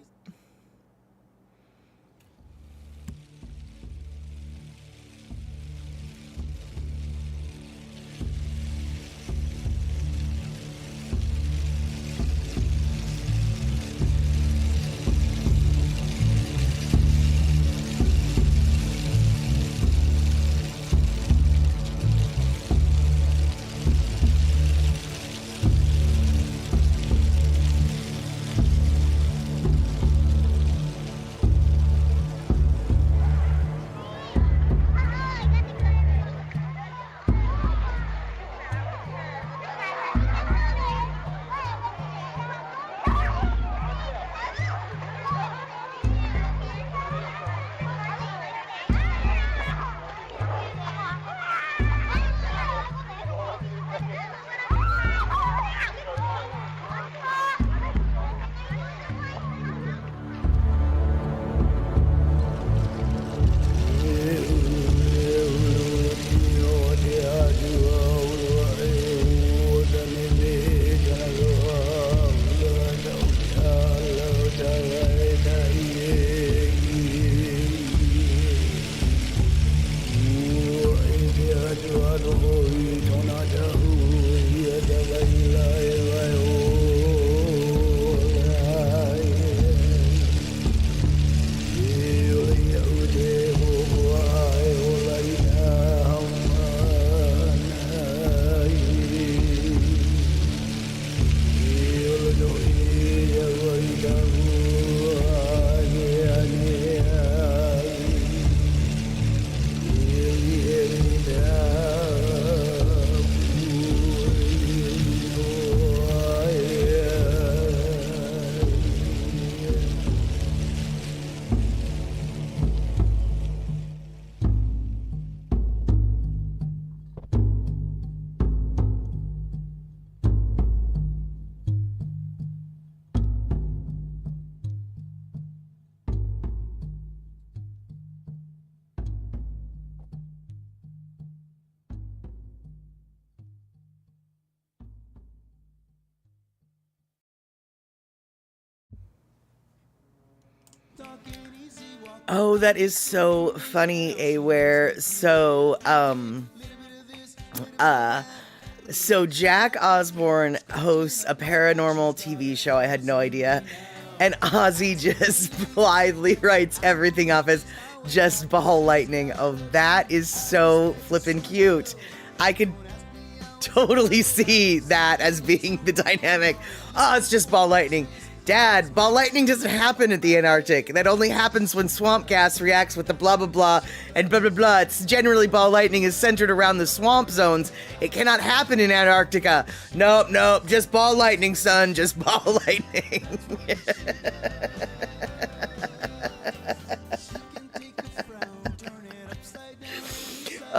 Oh, that is so funny, Aware. So Jack Osborne hosts a paranormal TV show. I had no idea. And Ozzy just blithely writes everything off as just ball lightning. Oh, that is so flippin' cute. I could totally see that as being the dynamic. Oh, it's just ball lightning. Dad, ball lightning doesn't happen at the Antarctic. That only happens when swamp gas reacts with the blah, blah, blah, and blah, blah, blah. It's generally ball lightning is centered around the swamp zones. It cannot happen in Antarctica. Nope, nope, just ball lightning, son, just ball lightning.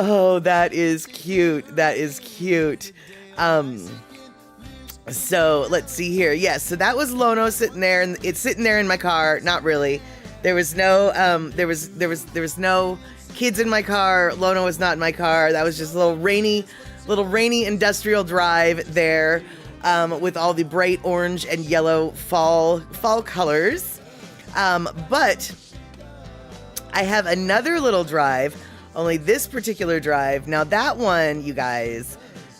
Oh, that is cute. That is cute. So let's see here. Yes, so that was Lono sitting there, and it's sitting there in my car. Not really. There was no there was no kids in my car. Lono was not in my car. That was just a little rainy industrial drive there, with all the bright orange and yellow fall colors. But I have another little drive. Only this particular drive. Now that one, you guys,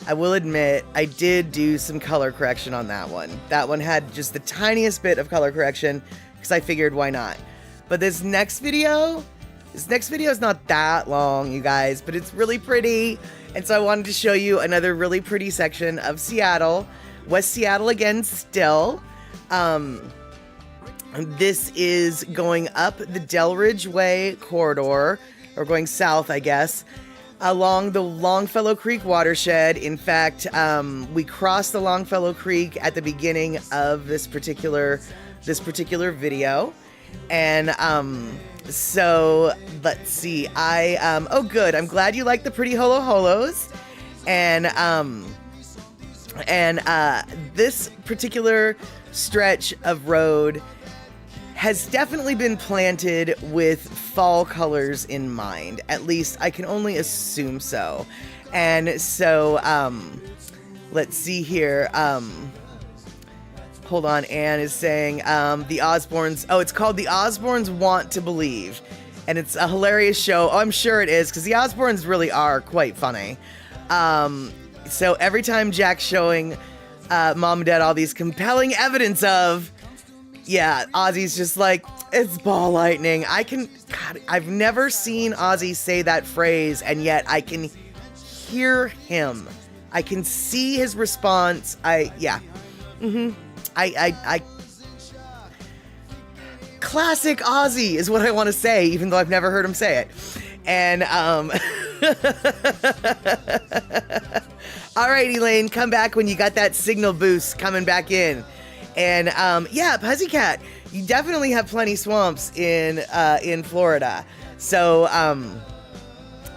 I will admit, I did do some color correction on that one. That one had just the tiniest bit of color correction because I figured why not. But this next video is not that long, you guys, but it's really pretty. And so I wanted to show you another really pretty section of Seattle. West Seattle again still. This is going up the Delridge Way corridor, or going south, I guess, along the Longfellow Creek watershed. In fact, we crossed the Longfellow Creek at the beginning of this particular video. And so let's see. Oh good. I'm glad you like the pretty holos. And this particular stretch of road has definitely been planted with fall colors in mind. At least I can only assume so. And so, let's see here. Hold on, Anne is saying, the Osbournes, it's called The Osbournes Want to Believe. And it's a hilarious show. Oh, I'm sure it is, because the Osbournes really are quite funny. So every time Jack's showing Mom and Dad all these compelling evidence of, yeah, Ozzy's just like, it's ball lightning. I've never seen Ozzy say that phrase, and yet I can hear him. I can see his response. Classic Ozzy is what I want to say, even though I've never heard him say it. And, all right, Elaine, come back when you got that signal boost coming back in. And yeah, Pussycat, you definitely have plenty swamps in Florida. So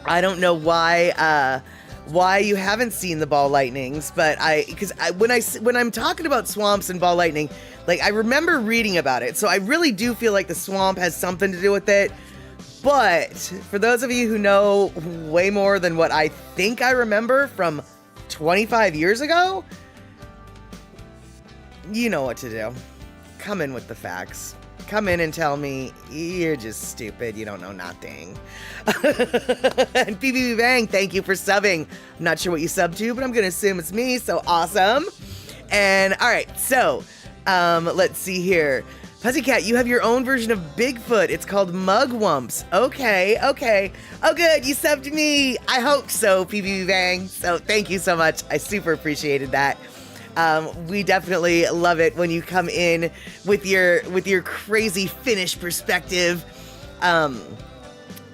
I don't know why you haven't seen the ball lightnings, but when I'm talking about swamps and ball lightning, like I remember reading about it. So I really do feel like the swamp has something to do with it. But for those of you who know way more than what I think I remember from 25 years ago, you know what to do. Come in with the facts. Come in and tell me you're just stupid. You don't know nothing. And BB Bang, thank you for subbing. I'm not sure what you subbed to, but I'm going to assume it's me. So awesome. And all right. So let's see here. Pussycat, you have your own version of Bigfoot. It's called Mugwumps. Okay. Oh, good. You subbed to me. I hope so, BB Bang. So thank you so much. I super appreciated that. We definitely love it when you come in with your crazy Finnish perspective. And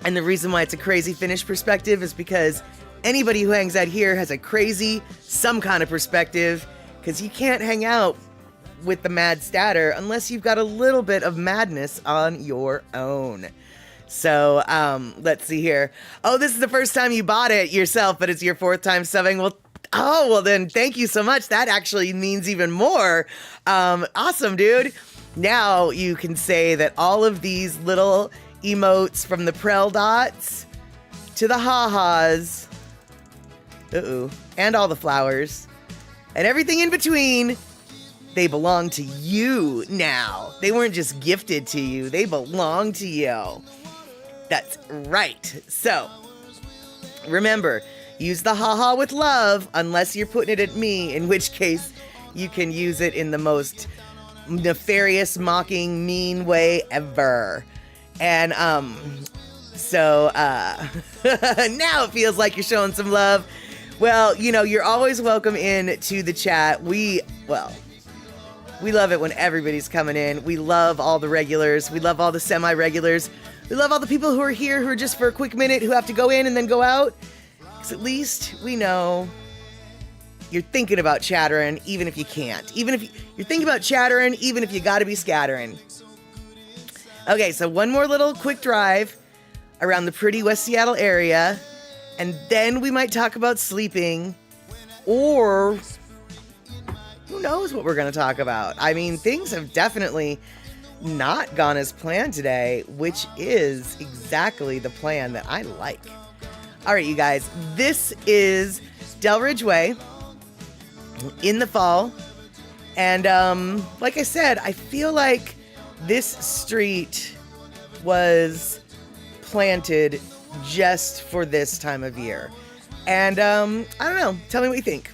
the reason why it's a crazy Finnish perspective is because anybody who hangs out here has a crazy, some kind of perspective, because you can't hang out with the mad statter unless you've got a little bit of madness on your own. So, let's see here. Oh, this is the first time you bought it yourself, but it's your fourth time subbing. Well, then thank you so much. That actually means even more. Awesome, dude. Now you can say that all of these little emotes, from the Prel dots to the ha-has, and all the flowers and everything in between, they belong to you now. They weren't just gifted to you, they belong to you. That's right. So, remember, use the haha with love unless you're putting it at me, in which case you can use it in the most nefarious, mocking, mean way ever. And so now it feels like you're showing some love. Well, you know, you're always welcome in to the chat. We love it when everybody's coming in. We love all the regulars. We love all the semi-regulars. We love all the people who are here who are just for a quick minute, who have to go in and then go out. Because at least we know you're thinking about chattering, even if you can't. Even if you're thinking about chattering, even if you gotta be scattering. Okay, so one more little quick drive around the pretty West Seattle area, and then we might talk about sleeping, or who knows what we're gonna talk about. I mean, things have definitely not gone as planned today, which is exactly the plan that I like. All right, you guys, this is Delridge Way in the fall. And like I said, I feel like this street was planted just for this time of year. And I don't know. Tell me what you think.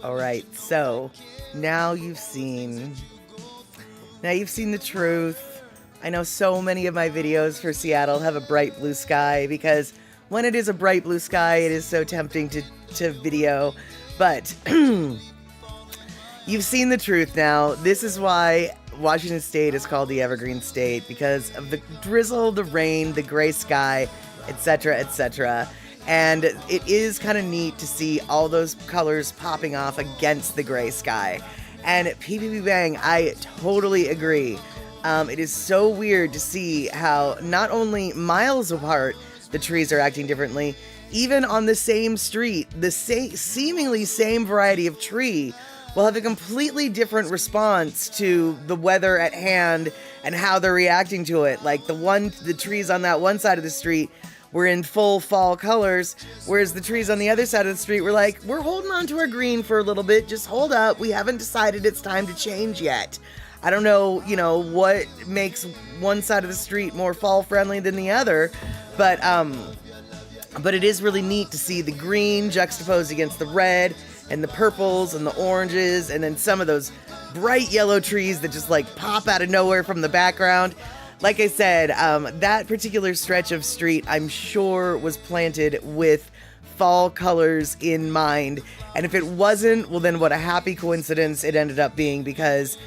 All right, so now you've seen the truth. I know so many of my videos for Seattle have a bright blue sky because when it is a bright blue sky, it is so tempting to video. But you've seen the truth now. This is why Washington State is called the Evergreen State, because of the drizzle, the rain, the gray sky, etc., etc. And it is kind of neat to see all those colors popping off against the gray sky. And PPP Bang, I totally agree. It is so weird to see how not only miles apart the trees are acting differently, even on the same street, the seemingly same variety of tree will have a completely different response to the weather at hand and how they're reacting to it. Like the trees on that one side of the street were in full fall colors, whereas the trees on the other side of the street were like, we're holding on to our green for a little bit, just hold up, we haven't decided it's time to change yet. I don't know, what makes one side of the street more fall friendly than the other, but it is really neat to see the green juxtaposed against the red and the purples and the oranges, and then some of those bright yellow trees that just like pop out of nowhere from the background. Like I said, that particular stretch of street, I'm sure, was planted with fall colors in mind. And if it wasn't, well, then what a happy coincidence it ended up being, because,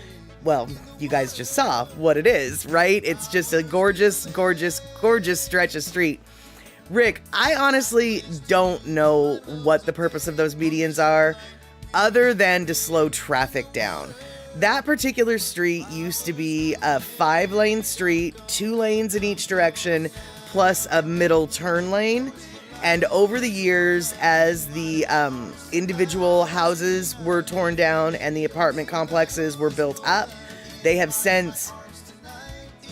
well, you guys just saw what it is, right? It's just a gorgeous, gorgeous, gorgeous stretch of street. Rick, I honestly don't know what the purpose of those medians are, other than to slow traffic down. That particular street used to be a 5-lane street, 2 lanes in each direction, plus a middle turn lane. And over the years, as the individual houses were torn down and the apartment complexes were built up, they have since,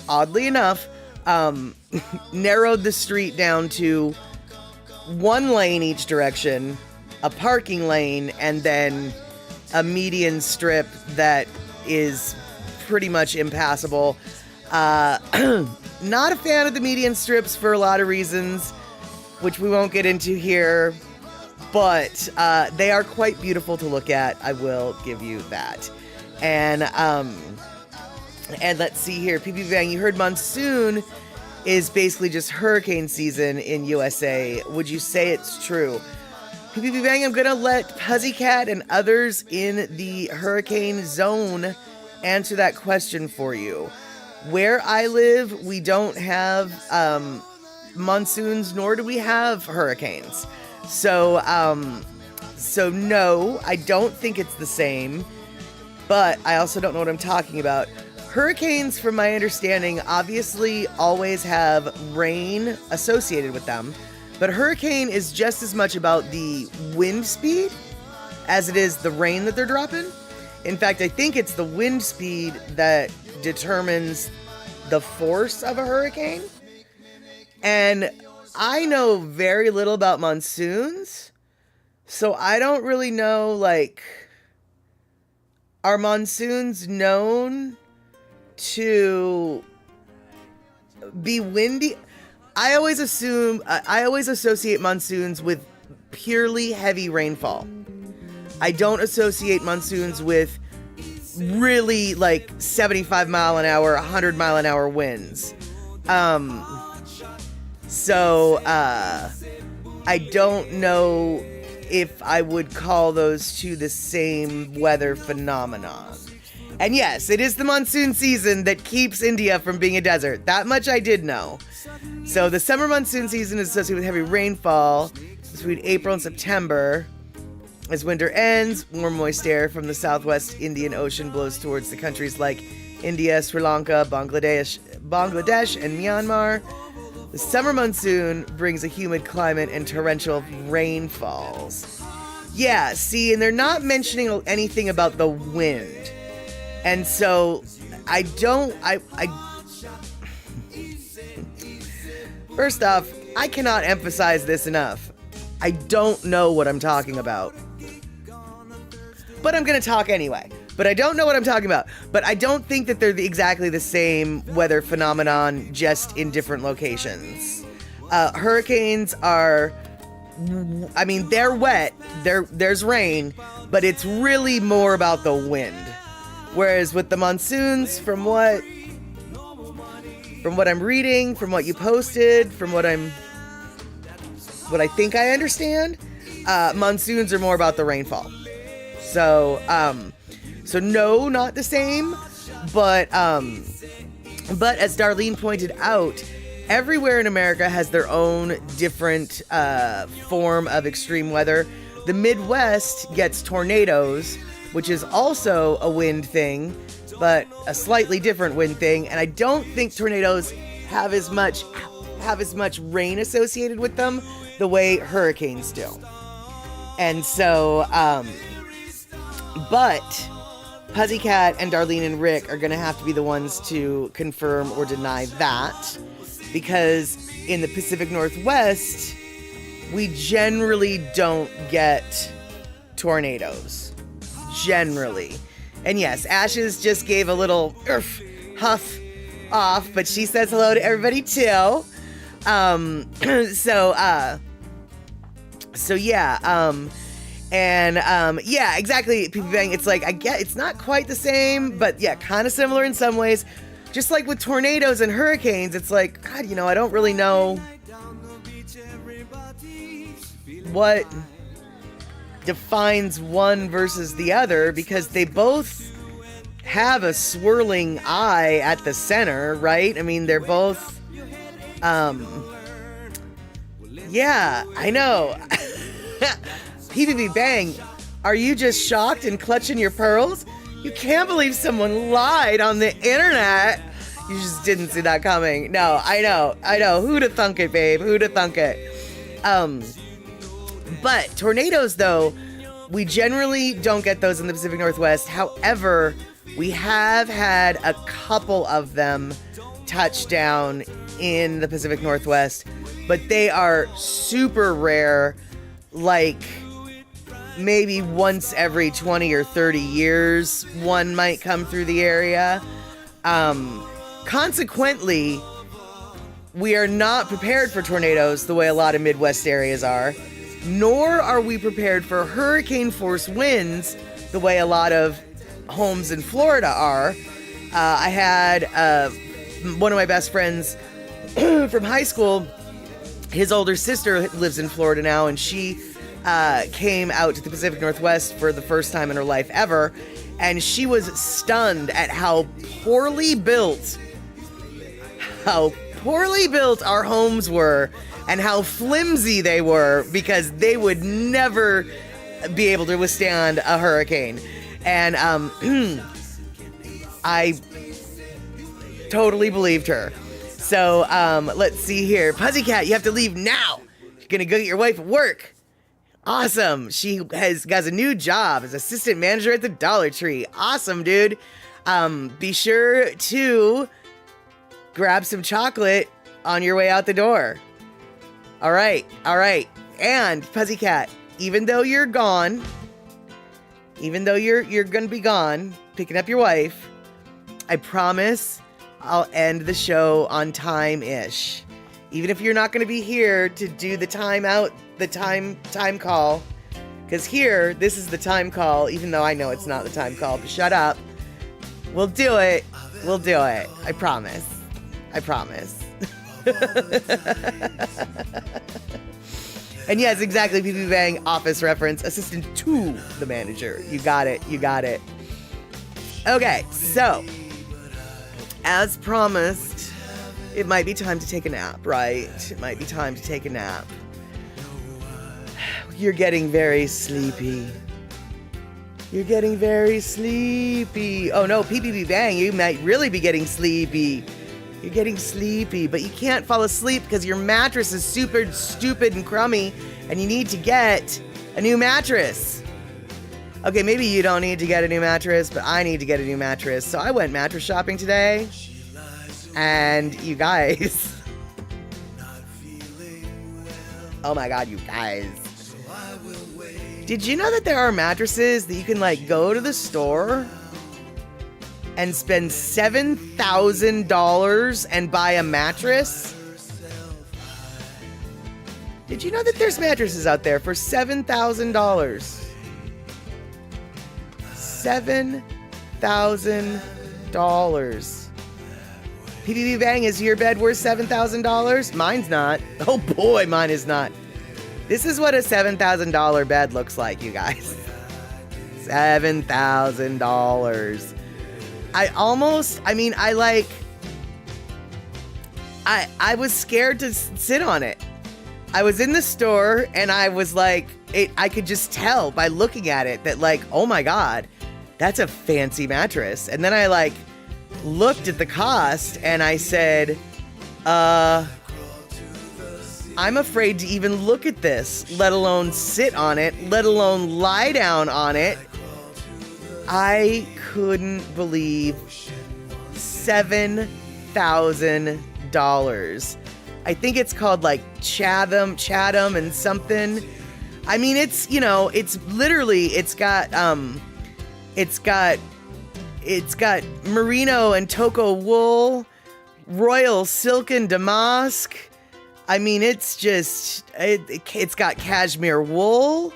oddly enough, narrowed the street down to 1 lane each direction, a parking lane, and then a median strip that is pretty much impassable. Not a fan of the median strips for a lot of reasons, which we won't get into here, but they are quite beautiful to look at. I will give you that. And let's see here. PP Bang, you heard monsoon is basically just hurricane season in USA. Would you say it's true? PPP Bang, I'm going to let Pussycat and others in the hurricane zone answer that question for you. Where I live, we don't have monsoons, nor do we have hurricanes. So no, I don't think it's the same, but I also don't know what I'm talking about. Hurricanes, from my understanding, obviously always have rain associated with them. But hurricane is just as much about the wind speed as it is the rain that they're dropping. In fact, I think it's the wind speed that determines the force of a hurricane. And I know very little about monsoons, so I don't really know, like, are monsoons known to be windy? I always associate monsoons with purely heavy rainfall. I don't associate monsoons with really like 75 mile an hour, 100 mile an hour winds. So I don't know if I would call those two the same weather phenomenon. And yes, it is the monsoon season that keeps India from being a desert. That much I did know. So the summer monsoon season is associated with heavy rainfall between April and September. As winter ends, warm moist air from the southwest Indian Ocean blows towards the countries like India, Sri Lanka, Bangladesh, and Myanmar. The summer monsoon brings a humid climate and torrential rainfalls. Yeah, see, and they're not mentioning anything about the wind. And so I first off, I cannot emphasize this enough. I don't know what I'm talking about. But I'm going to talk anyway. But I don't know what I'm talking about. But I don't think that they're exactly the same weather phenomenon, just in different locations. Hurricanes are I mean, they're wet, there's rain, but it's really more about the wind. Whereas with the monsoons, from what I'm reading, from what you posted, from what I think I understand, monsoons are more about the rainfall. So no, not the same, but as Darlene pointed out, everywhere in America has their own different form of extreme weather. The Midwest gets tornadoes, which is also a wind thing, but a slightly different wind thing. And I don't think tornadoes have as much rain associated with them the way hurricanes do. And so, but Pussycat and Darlene and Rick are going to have to be the ones to confirm or deny that, because in the Pacific Northwest, we generally don't get tornadoes. Generally. And yes, Ashes just gave a little huff off, but she says hello to everybody too. Yeah, exactly. People Bang, it's like, I get it's not quite the same, but yeah, kind of similar in some ways. Just like with tornadoes and hurricanes, it's like, God, I don't really know what defines one versus the other, because they both have a swirling eye at the center, right? I mean, they're both, yeah, I know. PBB Bang, are you just shocked and clutching your pearls? You can't believe someone lied on the internet. You just didn't see that coming. No, I know. Who'd have thunk it, babe? Who'd have thunk it? But tornadoes, though, we generally don't get those in the Pacific Northwest. However, we have had a couple of them touch down in the Pacific Northwest, but they are super rare, like maybe once every 20 or 30 years, one might come through the area. Consequently, we are not prepared for tornadoes the way a lot of Midwest areas are, nor are we prepared for hurricane force winds the way a lot of homes in Florida are. I had one of my best friends from high school, his older sister lives in Florida now, and she came out to the Pacific Northwest for the first time in her life ever, and she was stunned at how poorly built our homes were and how flimsy they were, because they would never be able to withstand a hurricane. And I totally believed her. So let's see here. Pussycat, you have to leave now. You're gonna go get your wife at work. Awesome. She has a new job as assistant manager at the Dollar Tree. Awesome, dude. Be sure to grab some chocolate on your way out the door. All right. And Pussycat, even though you're gone, even though you're gonna be gone, picking up your wife, I promise I'll end the show on time-ish. Even if you're not gonna be here to do the time call, because here, this is the time call, even though I know it's not the time call, but shut up. We'll do it. I promise. And yes, exactly, PB Bang, office reference, assistant to the manager. You got it. Okay, so, as promised, it might be time to take a nap, right? It might be time to take a nap. You're getting very sleepy. Oh no, PBB Bang, you might really be getting sleepy. You're getting sleepy, but you can't fall asleep because your mattress is super stupid and crummy, and you need to get a new mattress. Okay, maybe you don't need to get a new mattress, but I need to get a new mattress. So I went mattress shopping today, and you guys. Oh my God, you guys. Did you know that there are mattresses that you can go to the store and spend $7,000 and buy a mattress? Did you know that there's mattresses out there for $7,000? $7,000. PPP Bang, is your bed worth $7,000? Mine's not. Oh boy, mine is not. This is what a $7,000 bed looks like, you guys. $7,000. I was scared to sit on it. I was in the store and I was like, I could just tell by looking at it that like, oh my God, that's a fancy mattress. And then I like looked at the cost and I said, I'm afraid to even look at this, let alone sit on it, let alone lie down on it. I couldn't believe $7,000. I think it's called like Chatham and something. I mean, it's, you know, it's literally, it's got merino and toko wool, royal silken damask. I mean, it's just, it's got cashmere wool.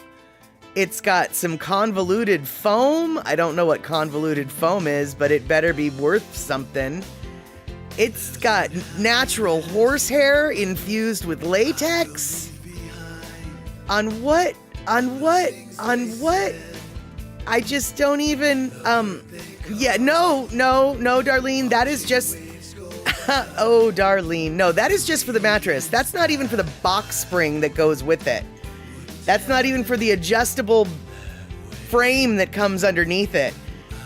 It's got some convoluted foam. I don't know what convoluted foam is, but it better be worth something. It's got natural horsehair infused with latex. On what? I just don't even, yeah, no, Darlene, that is just, oh, Darlene, no, that is just for the mattress. That's not even for the box spring that goes with it. That's not even for the adjustable frame that comes underneath it.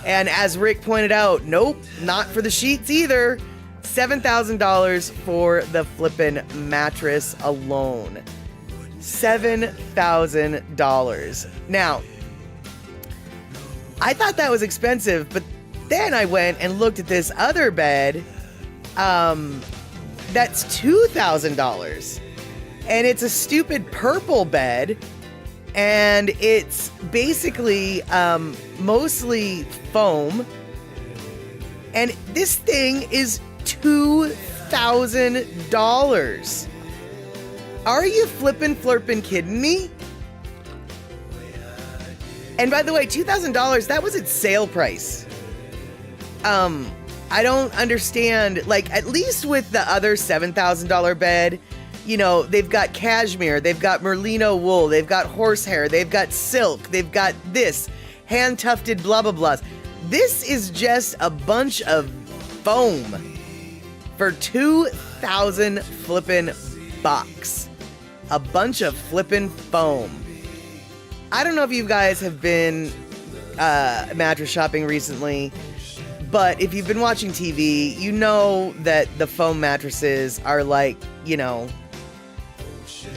And as Rick pointed out, nope, not for the sheets either. $7,000 for the flippin' mattress alone. $7,000. Now, I thought that was expensive, but then I went and looked at this other bed. That's $2,000. And it's a stupid purple bed. And it's basically mostly foam. And this thing is $2,000. Are you flippin' kidding me? And by the way, $2,000, that was its sale price. I don't understand, like, at least with the other $7,000 bed, you know, they've got cashmere, they've got merino wool, they've got horsehair, they've got silk, they've got this, hand-tufted blah, blah, blahs. This is just a bunch of foam for 2,000 flippin' bucks. A bunch of flippin' foam. I don't know if you guys have been mattress shopping recently, but if you've been watching TV, you know that the foam mattresses are like, you know,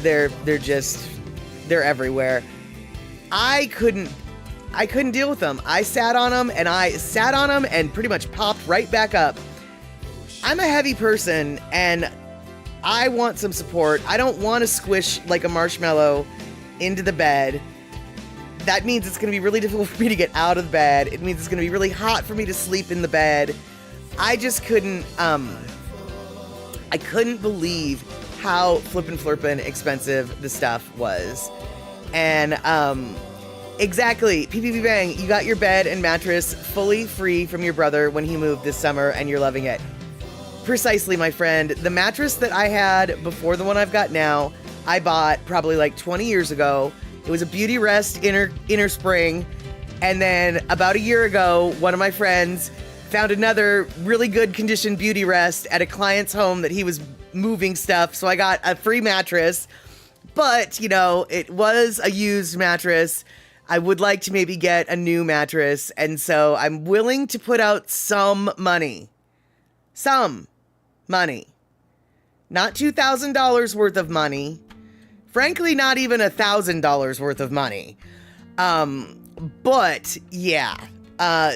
they're everywhere. I couldn't deal with them. I sat on them and pretty much popped right back up. I'm a heavy person and I want some support. I don't want to squish like a marshmallow into the bed. That means it's going to be really difficult for me to get out of bed. It means it's going to be really hot for me to sleep in the bed. I just couldn't, I couldn't believe how flippin' expensive the stuff was. And, exactly, PPP Bang, you got your bed and mattress fully free from your brother when he moved this summer and you're loving it. Precisely, my friend. The mattress that I had before the one I've got now, I bought probably like 20 years ago. It was a Beauty Rest inner spring. And then about a year ago, one of my friends found another really good condition Beauty Rest at a client's home that he was moving stuff. So I got a free mattress. But, you know, it was a used mattress. I would like to maybe get a new mattress. And so I'm willing to put out some money. Some money. Not $2,000 worth of money. Frankly, not even $1,000 worth of money. But yeah.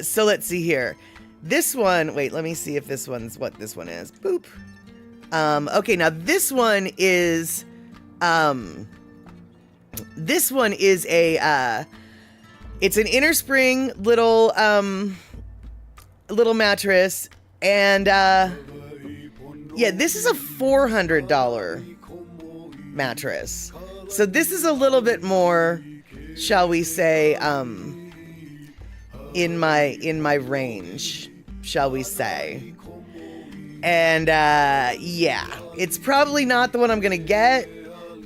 So let's see here. This one, wait, let me see if this one's what this one is. Boop. Okay, now this one is a it's an inner spring little mattress, and yeah, this is a $400 mattress. So this is a little bit more, shall we say, in my range, shall we say. And yeah, it's probably not the one I'm gonna get,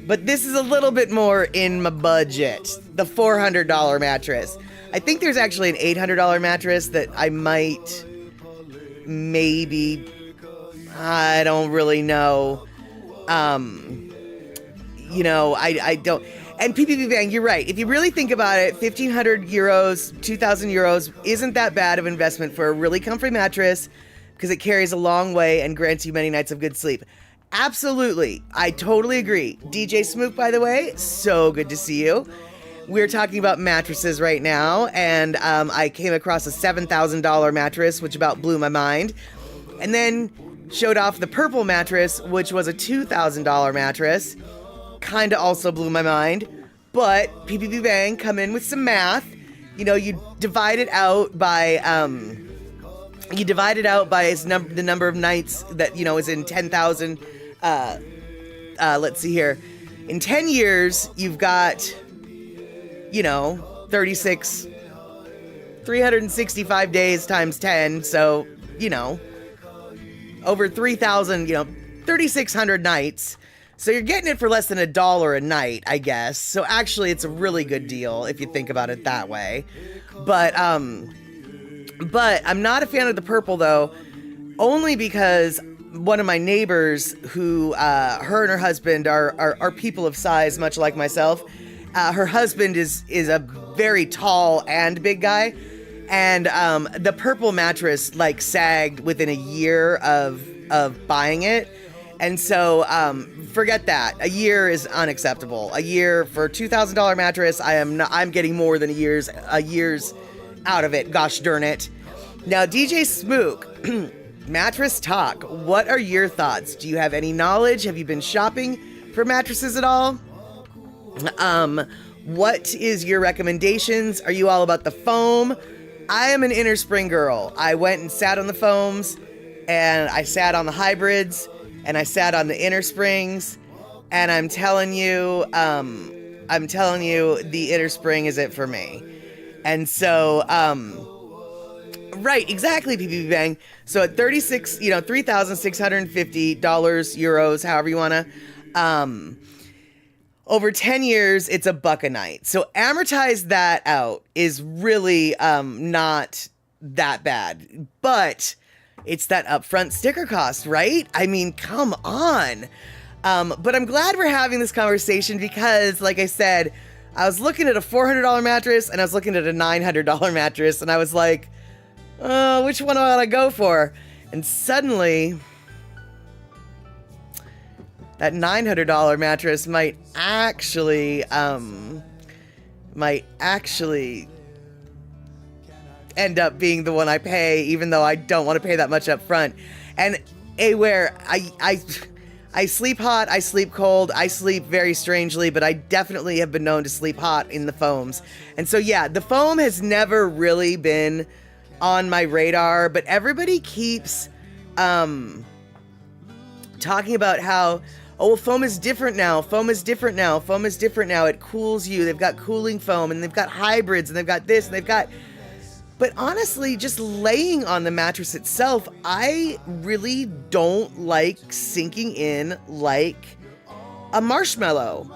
but this is a little bit more in my budget. The $400 mattress. I think there's actually an $800 mattress that I might, maybe, I don't really know. You know, I don't. And PPP Bang, you're right. If you really think about it, 1,500 euros, 2,000 euros isn't that bad of investment for a really comfy mattress, because it carries a long way and grants you many nights of good sleep. Absolutely. I totally agree. DJ Smook, by the way, so good to see you. We're talking about mattresses right now, and I came across a $7,000 mattress, which about blew my mind, and then showed off the purple mattress, which was a $2,000 mattress. Kind of also blew my mind, but PPP Bang, come in with some math. You know, you divide it out by the number of nights that, you know, is in 10,000. Let's see here. In 10 years, you've got, you know, 365 days times 10. So, you know, over 3,000, you know, 3,600 nights. So you're getting it for less than $1 a night, I guess. So actually, it's a really good deal if you think about it that way. But I'm not a fan of the purple, though, only because one of my neighbors who, her and her husband are people of size, much like myself. Her husband is a very tall and big guy. And the purple mattress, like, sagged within a year of buying it. And so, forget that. A year is unacceptable. A year for a $2,000 mattress, I'm getting more than a year's out of it. Gosh darn it. Now, DJ Smook, mattress talk. What are your thoughts? Do you have any knowledge? Have you been shopping for mattresses at all? What is your recommendations? Are you all about the foam? I am an inner spring girl. I went and sat on the foams, and I sat on the hybrids, and I sat on the inner springs, and I'm telling you, the inner spring is it for me. And so, right, exactly, PPP Bang. So at $3,650 euros, however you want to, over 10 years, it's $1 a night. So amortize that out is really not that bad, but it's that upfront sticker cost, right? I mean, come on. But I'm glad we're having this conversation because, like I said, I was looking at a $400 mattress and I was looking at a $900 mattress, and I was like, which one do I want to go for? And suddenly, that $900 mattress might actually end up being the one I pay, even though I don't want to pay that much up front. And where I sleep hot, I sleep cold, I sleep very strangely, but I definitely have been known to sleep hot in the foams. And so, yeah, the foam has never really been on my radar, but everybody keeps talking about how, oh, foam is different now. Foam is different now. Foam is different now. It cools you. They've got cooling foam, and they've got hybrids, and they've got this, and they've got... But honestly, just laying on the mattress itself, I really don't like sinking in like a marshmallow.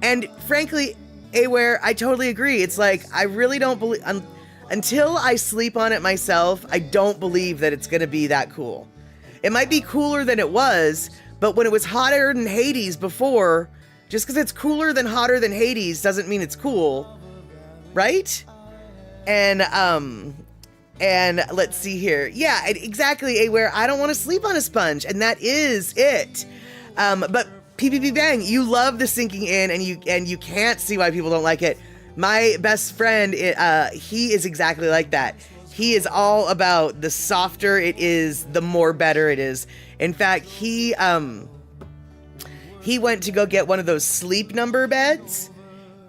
And frankly, Aware, I totally agree. It's like, I really don't believe... until I sleep on it myself, I don't believe that it's going to be that cool. It might be cooler than it was, but when it was hotter than Hades before, just because it's cooler than hotter than Hades doesn't mean it's cool, right? And let's see here. Yeah, exactly, where I don't want to sleep on a sponge, and that is it. But PPP Bang, you love the sinking in, and you can't see why people don't like it. My best friend, he is exactly like that. He is all about the softer it is, the more better it is. In fact, he went to go get one of those sleep number beds,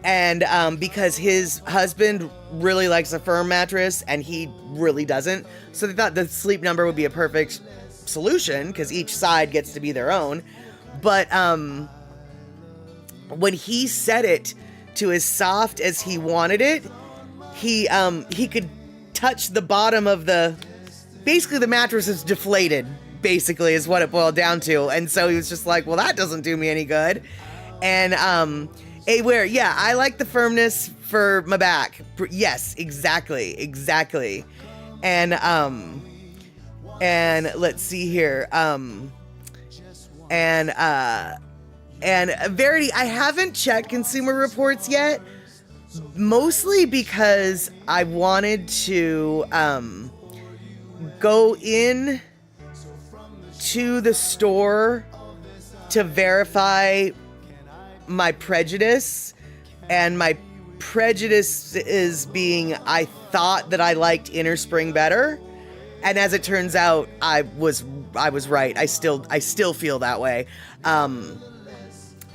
and because his husband really likes a firm mattress and he really doesn't, so they thought the sleep number would be a perfect solution because each side gets to be their own. But when he set it to as soft as he wanted it, he could touch the bottom of basically the mattress is deflated, basically is what it boiled down to. And so he was just like, well, that doesn't do me any good. And Aware, yeah, I like the firmness for my back. Yes, exactly. And let's see here. And Verity, I haven't checked Consumer Reports yet, mostly because I wanted to go in to the store to verify my prejudice, and my prejudice is being I thought that I liked Innerspring better, and as it turns out, I was right. I still feel that way.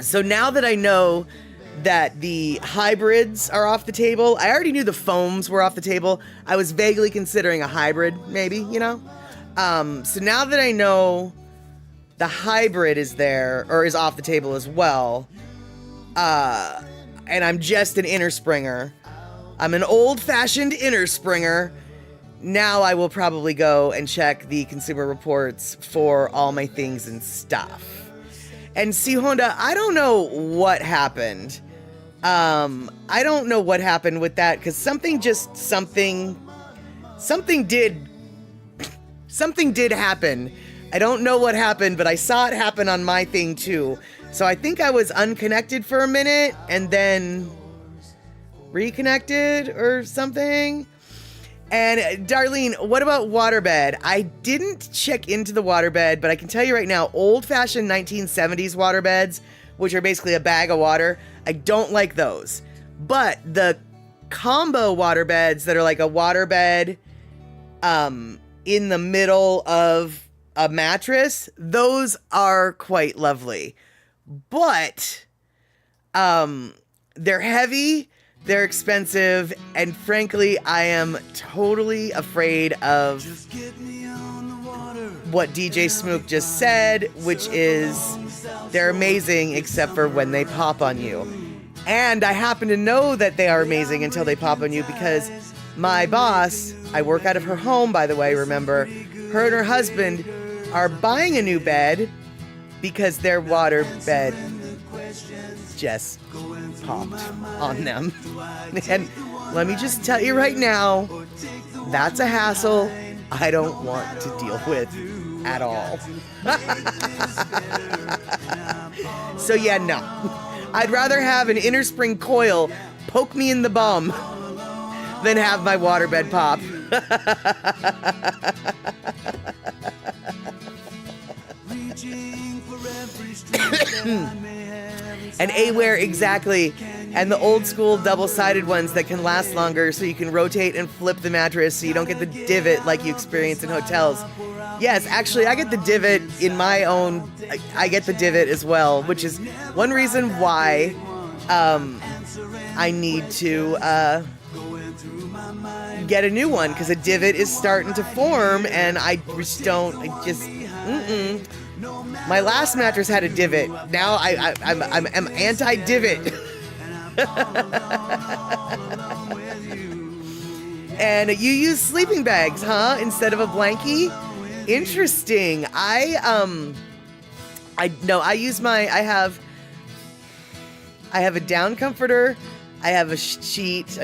So now that I know that the hybrids are off the table, I already knew the foams were off the table. I was vaguely considering a hybrid, maybe, you know? So now that I know the hybrid is there, or is off the table as well, and I'm just an Innerspringer, I'm an old-fashioned Innerspringer, now I will probably go and check the Consumer Reports for all my things and stuff. And see, Honda, I don't know what happened. I don't know what happened with that, because something did happen. I don't know what happened, but I saw it happen on my thing too. So I think I was unconnected for a minute and then reconnected or something. And Darlene, what about waterbed? I didn't check into the waterbed, but I can tell you right now, old-fashioned 1970s waterbeds, which are basically a bag of water, I don't like those. But the combo waterbeds that are like a waterbed in the middle of a mattress, those are quite lovely. But they're heavy, they're expensive, and frankly, I am totally afraid of what DJ Smook just said, which is they're amazing except for when they pop on you. And I happen to know that they are amazing until they pop on you, because my boss, I work out of her home, by the way, remember, her and her husband are buying a new bed because their water bed just popped on them. And let me just tell you right now, that's a hassle I don't want to deal with at all. So yeah, no. I'd rather have an Innerspring coil poke me in the bum than have my waterbed pop. And Aware, exactly. And the old school double-sided ones that can last longer, so you can rotate and flip the mattress so you don't get the divot like you experience in hotels. Yes, actually, I get the divot in my own... I get the divot as well, which is one reason why I need to get a new one, because a divot is starting to form, and I just don't... My last mattress had a divot. Now I'm anti-divot. And you use sleeping bags, huh? Instead of a blankie? Interesting. I have a down comforter, I have a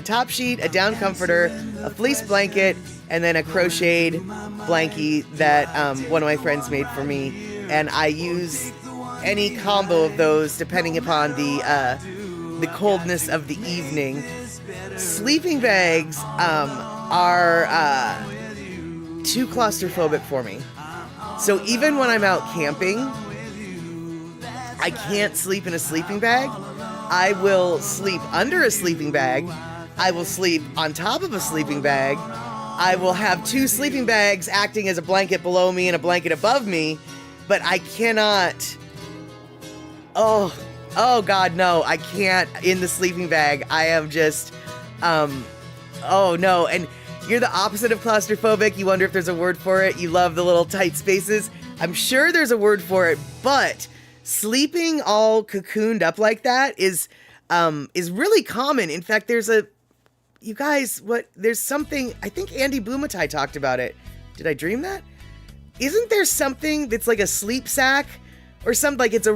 top sheet, a down comforter, a fleece blanket, and then a crocheted blankie that one of my friends made for me. And I use any combo of those depending upon the coldness of the evening. Sleeping bags are too claustrophobic for me. So even when I'm out camping, I can't sleep in a sleeping bag. I will sleep under a sleeping bag. I will sleep on top of a sleeping bag. I will have two sleeping bags acting as a blanket below me and a blanket above me. But I cannot, oh God, no, I can't in the sleeping bag. I am just, oh no. And you're the opposite of claustrophobic. You wonder if there's a word for it. You love the little tight spaces. I'm sure there's a word for it, but sleeping all cocooned up like that is really common. In fact, there's something, I think Andy Bumatai talked about it. Did I dream that? Isn't there something that's like a sleep sack or something? Like it's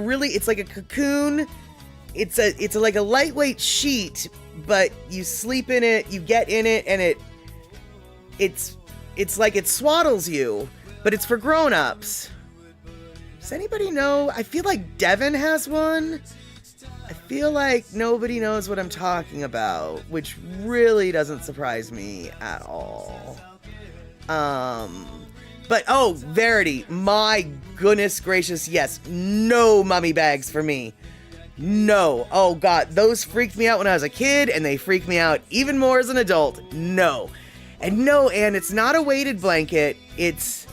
like a cocoon. It's like a lightweight sheet, but you sleep in it, you get in it, and it's like it swaddles you, but it's for grown-ups. Does anybody know? I feel like Devin has one. I feel like nobody knows what I'm talking about, which really doesn't surprise me at all. But oh, Verity, my goodness gracious, yes, no mummy bags for me. No. Oh God, those freaked me out when I was a kid, and they freak me out even more as an adult. No. And no, and it's not a weighted blanket. It's,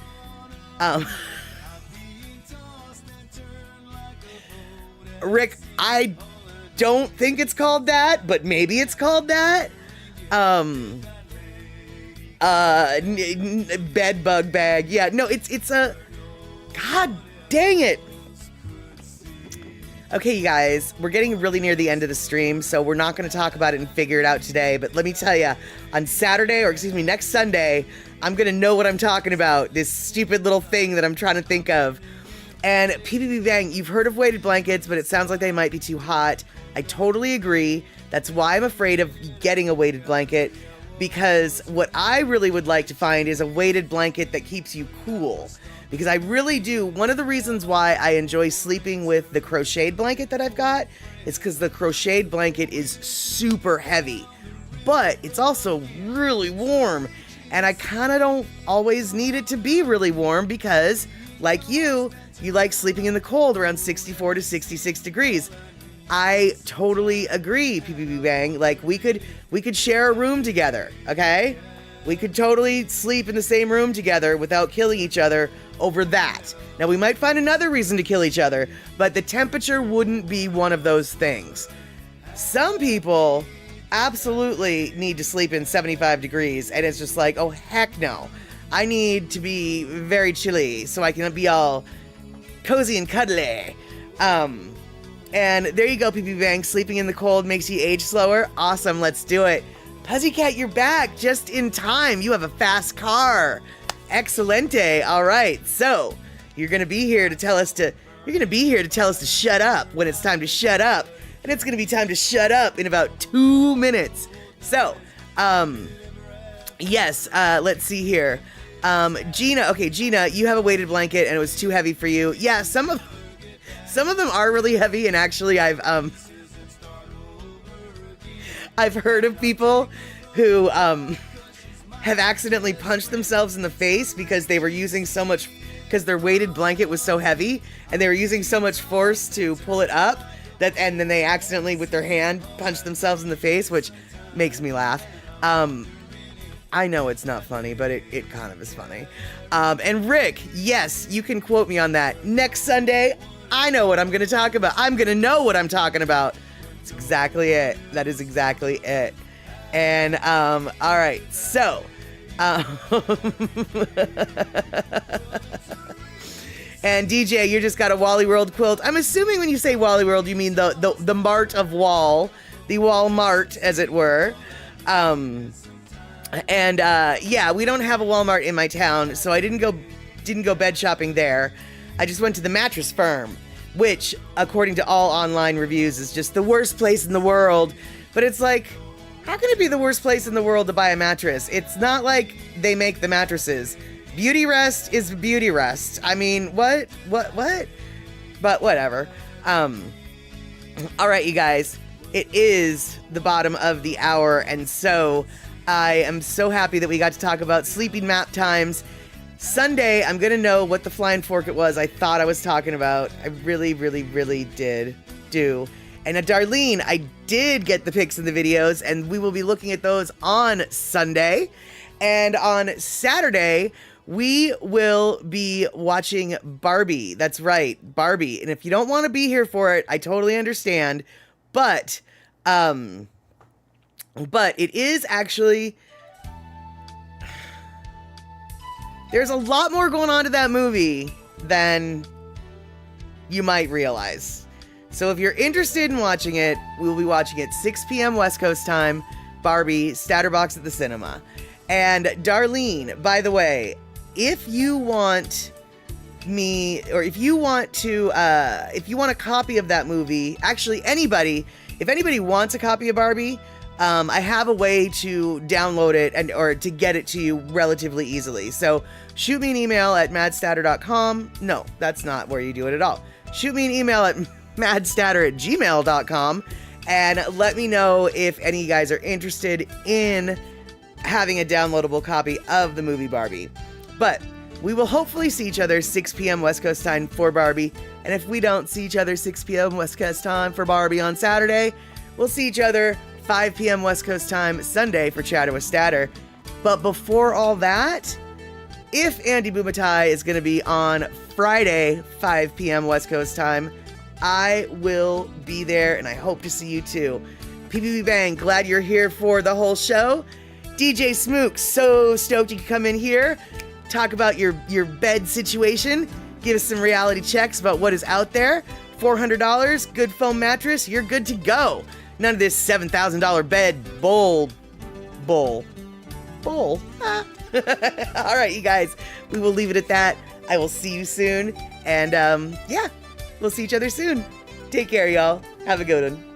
Rick, I don't think it's called that, but maybe it's called that. Bed bug bag. Yeah, no, it's a, God dang it. Okay, you guys, we're getting really near the end of the stream, so we're not going to talk about it and figure it out today, but let me tell you, on Saturday, or excuse me, next Sunday, I'm going to know what I'm talking about, this stupid little thing that I'm trying to think of. And PPP Bang, you've heard of weighted blankets, but it sounds like they might be too hot. I totally agree. That's why I'm afraid of getting a weighted blanket, because what I really would like to find is a weighted blanket that keeps you cool. Because I really do. One of the reasons why I enjoy sleeping with the crocheted blanket that I've got is because the crocheted blanket is super heavy, but it's also really warm. And I kind of don't always need it to be really warm because, like you like sleeping in the cold around 64 to 66 degrees. I totally agree, PPP Bang. Like, we could share a room together, okay? We could totally sleep in the same room together without killing each other over that. Now, we might find another reason to kill each other, but the temperature wouldn't be one of those things. Some people absolutely need to sleep in 75 degrees, and it's just like, oh, heck no. I need to be very chilly so I can be all cozy and cuddly. And there you go, PPP Bang. Sleeping in the cold makes you age slower. Awesome, let's do it. Pussycat, you're back just in time. You have a fast car. Excelente. All right. So you're going to be here to tell us to shut up when it's time to shut up. And it's going to be time to shut up in about 2 minutes. So, yes, let's see here. Gina. Okay, Gina, you have a weighted blanket and it was too heavy for you. Yeah, some of them are really heavy, and actually I've heard of people who have accidentally punched themselves in the face because they were using so much, because their weighted blanket was so heavy and they were using so much force to pull it up and then they accidentally with their hand punched themselves in the face, which makes me laugh. I know it's not funny, but it kind of is funny. And Rick, yes, you can quote me on that. Next Sunday, I know what I'm going to talk about. I'm going to know what I'm talking about. That's exactly it. That is exactly it. And, all right. So, and DJ, you just got a Wally World quilt. I'm assuming when you say Wally World, you mean the Mart of Wall, the Walmart, as it were. And, yeah, we don't have a Walmart in my town, so I didn't go bed shopping there. I just went to the mattress firm, which, according to all online reviews, is just the worst place in the world. But it's like, how can it be the worst place in the world to buy a mattress? It's not like they make the mattresses. Beauty Rest is Beauty Rest. I mean, what? But whatever. All right, you guys. It is the bottom of the hour, and so I am so happy that we got to talk about sleeping map times. Sunday, I'm going to know what the flying fork it was I thought I was talking about. I really, really, really did do. And Darlene, I did get the pics and the videos, and we will be looking at those on Sunday. And on Saturday, we will be watching Barbie. That's right, Barbie. And if you don't want to be here for it, I totally understand. But it is actually... There's a lot more going on to that movie than you might realize. So if you're interested in watching it, we'll be watching it 6 p.m. West Coast time, Barbie, Statterbox at the cinema. And Darlene, by the way, if you want me, or if you want a copy of that movie, actually if anybody wants a copy of Barbie, I have a way to download it or to get it to you relatively easily. So shoot me an email at madstatter.com. No, that's not where you do it at all. Shoot me an email at madstatter@gmail.com and let me know if any of you guys are interested in having a downloadable copy of the movie Barbie. But we will hopefully see each other 6 p.m. West Coast time for Barbie. And if we don't see each other 6 p.m. West Coast time for Barbie on Saturday, we'll see each other 5 p.m. West Coast time Sunday for Chatter with Statter. But before all that, if Andy Bumatai is going to be on Friday, 5 p.m. West Coast time, I will be there, and I hope to see you too. PPP Bang, glad you're here for the whole show. DJ Smook, so stoked you could come in here, talk about your bed situation, give us some reality checks about what is out there. $400, good foam mattress, you're good to go. None of this $7,000 bed bowl. Ah. All right, you guys, we will leave it at that. I will see you soon. And yeah, we'll see each other soon. Take care, y'all. Have a good one.